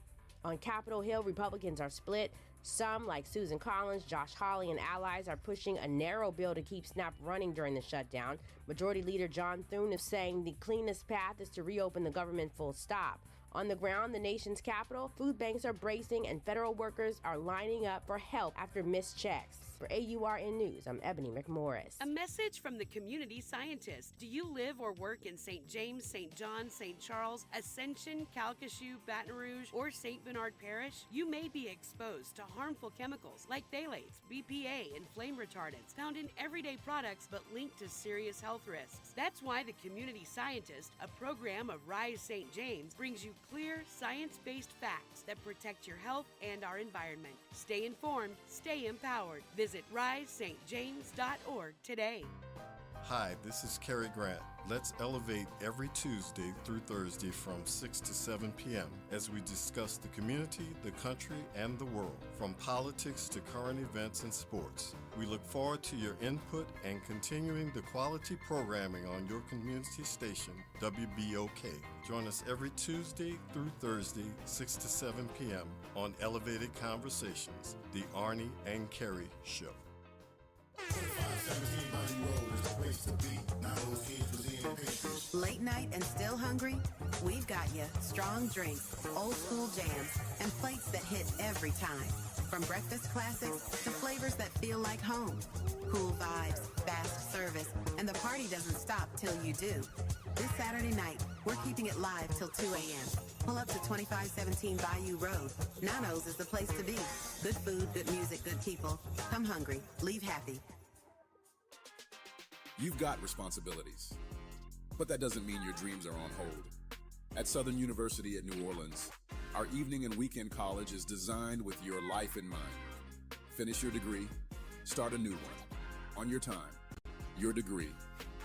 On Capitol Hill, Republicans are split. Some, like Susan Collins, Josh Hawley, and allies, are pushing a narrow bill to keep SNAP running during the shutdown. Majority Leader John Thune is saying the cleanest path is to reopen the government full stop. On the ground, the nation's capital, food banks are bracing and federal workers are lining up for help after missed checks. For AURN News, I'm Ebony McMorris. A message from the community scientist. Do you live or work in St. James, St. John, St. Charles, Ascension, Calcasieu, Baton Rouge, or St. Bernard Parish? You may be exposed to harmful chemicals like phthalates, BPA, and flame retardants found in everyday products but linked to serious health risks. That's why the community scientist, a program of Rise St. James, brings you clear, science-based facts that protect your health and our environment. Stay informed, stay empowered. Visit risestjames.org today. Hi, this is Cary Grant. Let's elevate every Tuesday through Thursday from 6 to 7 p.m. as we discuss the community, the country, and the world, from politics to current events and sports. We look forward to your input and continuing the quality programming on your community station, WBOK. Join us every Tuesday through Thursday, 6 to 7 p.m. on Elevated Conversations, the Arnie and Cary Show. 2517 Bunny Road is the place to be. Now those kids was eating pictures. Late night and still hungry? We've got you. Strong drinks, old school jams, and plates that hit every time. From breakfast classics to flavors that feel like home. Cool vibes, fast service, and the party doesn't stop till you do. This Saturday night, we're keeping it live till 2 a.m. Pull up to 2517 Bayou Road. Nano's is the place to be. Good food, good music, good people. Come hungry, leave happy. You've got responsibilities, but that doesn't mean your dreams are on hold. At Southern University at New Orleans, our evening and weekend college is designed with your life in mind. Finish your degree, start a new one, on your time, your degree,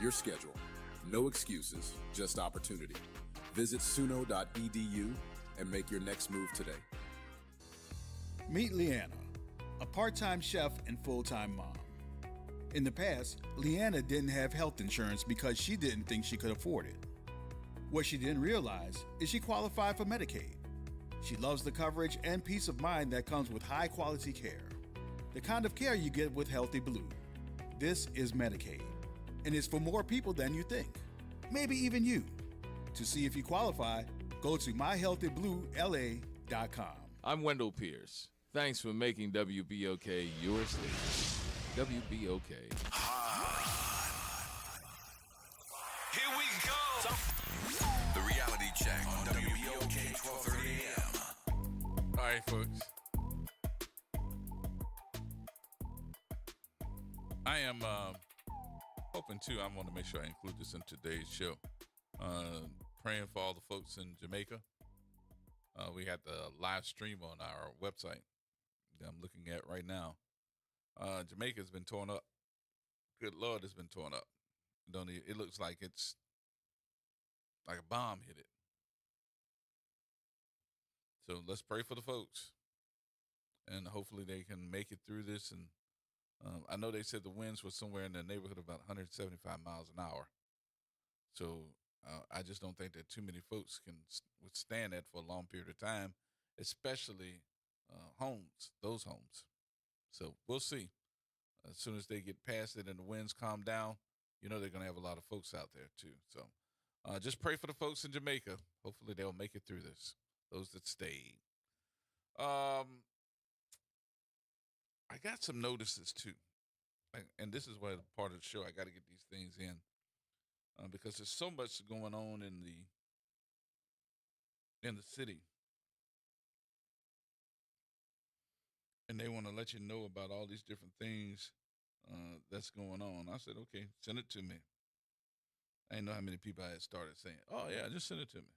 your schedule. No excuses, just opportunity. Visit suno.edu and make your next move today. Meet Leanna, a part-time chef and full-time mom. In the past, Leanna didn't have health insurance because she didn't think she could afford it. What she didn't realize is she qualified for Medicaid. She loves the coverage and peace of mind that comes with high-quality care. The kind of care you get with Healthy Blue. This is Medicaid, and it's for more people than you think. Maybe even you. To see if you qualify, go to myhealthybluela.com. I'm Wendell Pierce. Thanks for making WBOK your station. WBOK. Here we go. The Reality Check. WBOK 1230 AM. All right, folks. I am hoping, too, I want to make sure I include this in today's show. Praying for all the folks in Jamaica. We had the live stream on our website that I'm looking at right now. Jamaica's been torn up. Good Lord, it's been torn up. It looks like it's like a bomb hit it. So let's pray for the folks. And hopefully they can make it through this. And I know they said the winds were somewhere in the neighborhood of about 175 miles an hour. So I just don't think that too many folks can withstand that for a long period of time, especially those homes. So we'll see. As soon as they get past it and the winds calm down, they're going to have a lot of folks out there too. So just pray for the folks in Jamaica. Hopefully they'll make it through this, those that stayed. I got some notices too, and this is where part of the show I got to get these things in because there's so much going on in the city, and they want to let you know about all these different things that's going on. I said, okay, send it to me. I didn't know how many people I had started saying, oh yeah, just send it to me.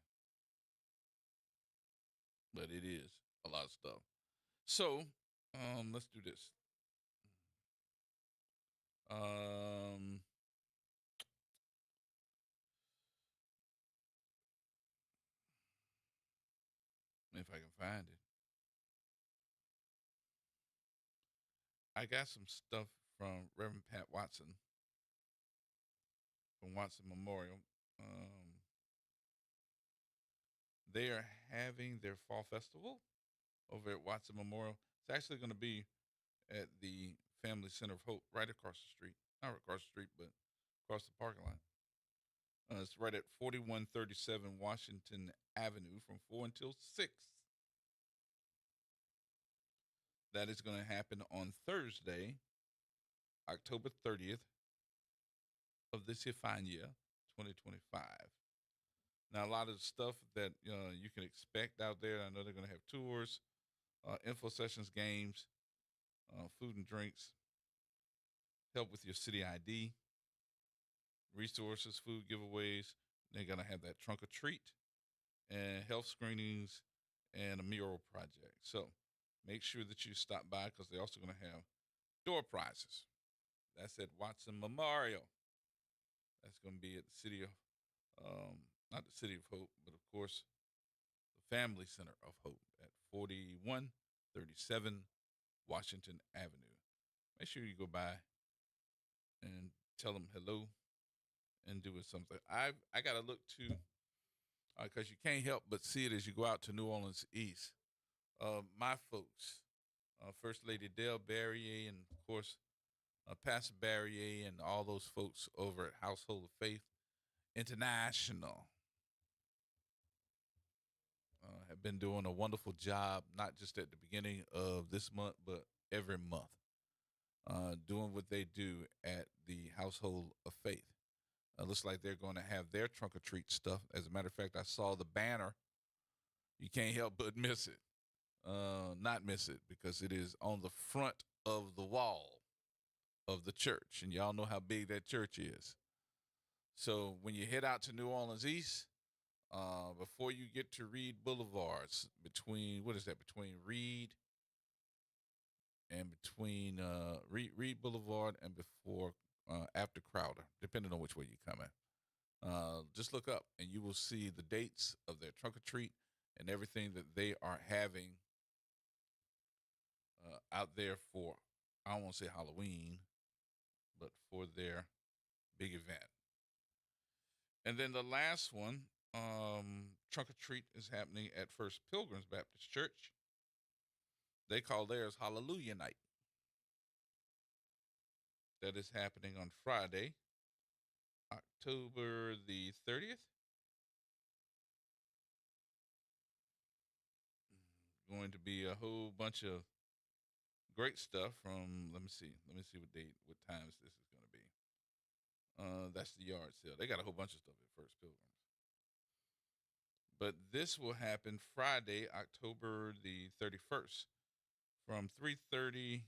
But it is a lot of stuff. So let's do this. If I can find it. I got some stuff from Reverend Pat Watson from Watson Memorial. They are having their fall festival over at Watson Memorial. It's actually going to be at the Family Center of Hope right across the street. Not across the street, but across the parking lot. It's right at 4137 Washington Avenue from 4 until 6. That is going to happen on Thursday, October 30th of this here fine year, 2025. Now, a lot of the stuff that you can expect out there, I know they're going to have tours, info sessions, games, food and drinks, help with your city ID, resources, food giveaways. They're going to have that trunk or treat and health screenings and a mural project. So make sure that you stop by because they're also going to have door prizes. That's at Watson Memorial. That's going to be at the city of, not the City of Hope, but of course, the Family Center of Hope at 4137 Washington Avenue. Make sure you go by and tell them hello and do it something. I got to look too, because you can't help but see it as you go out to New Orleans East. My folks, First Lady Dale Barrier, and of course, Pastor Barrier, and all those folks over at Household of Faith International have been doing a wonderful job, not just at the beginning of this month, but every month, doing what they do at the Household of Faith. Looks like they're going to have their trunk or treat stuff. As a matter of fact, I saw the banner. You can't help but miss it. Not miss it, because it is on the front of the wall of the church. And y'all know how big that church is. So when you head out to New Orleans East, before you get to Reed Boulevards, between Reed and Reed Boulevard and before after Crowder, depending on which way you come in. Just look up and you will see the dates of their trunk or treat and everything that they are having out there for, I don't want to say Halloween, but for their big event. And then the last one, trunk or treat, is happening at First Pilgrims Baptist Church. They call theirs Hallelujah Night. That is happening on Friday, October the 30th. Going to be a whole bunch of great stuff from, let me see what times this is going to be. That's the yard sale. They got a whole bunch of stuff at First Pilgrims. But this will happen Friday, October the 31st from 5:30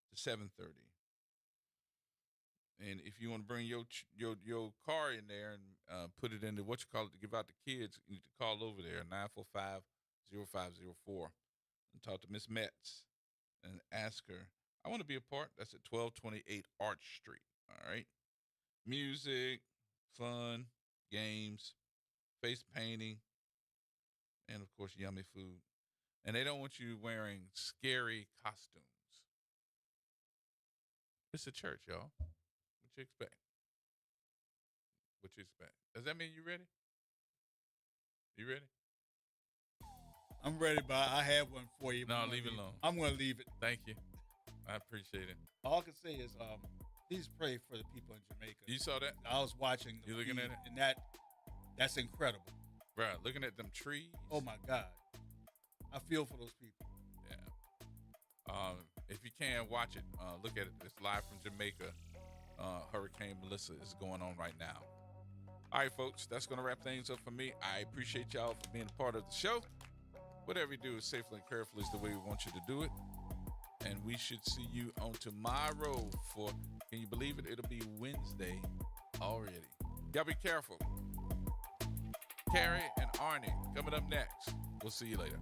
to 7:30. And if you want to bring your car in there and put it into what you call it to give out to kids, you need to call over there, 945-0504, and talk to Miss Metz and ask her, I want to be a part. That's at 1228 Arch Street. All right. Music, fun, games, face painting, and of course, yummy food. And they don't want you wearing scary costumes. It's a church, y'all. What you expect? Does that mean you ready? You ready? I'm ready, but I have one for you. No, leave it alone. I'm going to leave it. Thank you. I appreciate it. All I can say is, please pray for the people in Jamaica. You saw that? I was watching. You looking at it? And that's incredible. Bro, looking at them trees. Oh my God. I feel for those people. Yeah. If you can, watch it. Look at it. It's live from Jamaica. Hurricane Melissa is going on right now. All right, folks, that's going to wrap things up for me. I appreciate y'all for being a part of the show. Whatever you do is safely and carefully is the way we want you to do it. And we should see you on tomorrow for, can you believe it? It'll be Wednesday already. Y'all be careful. Carrie and Arnie coming up next. We'll see you later.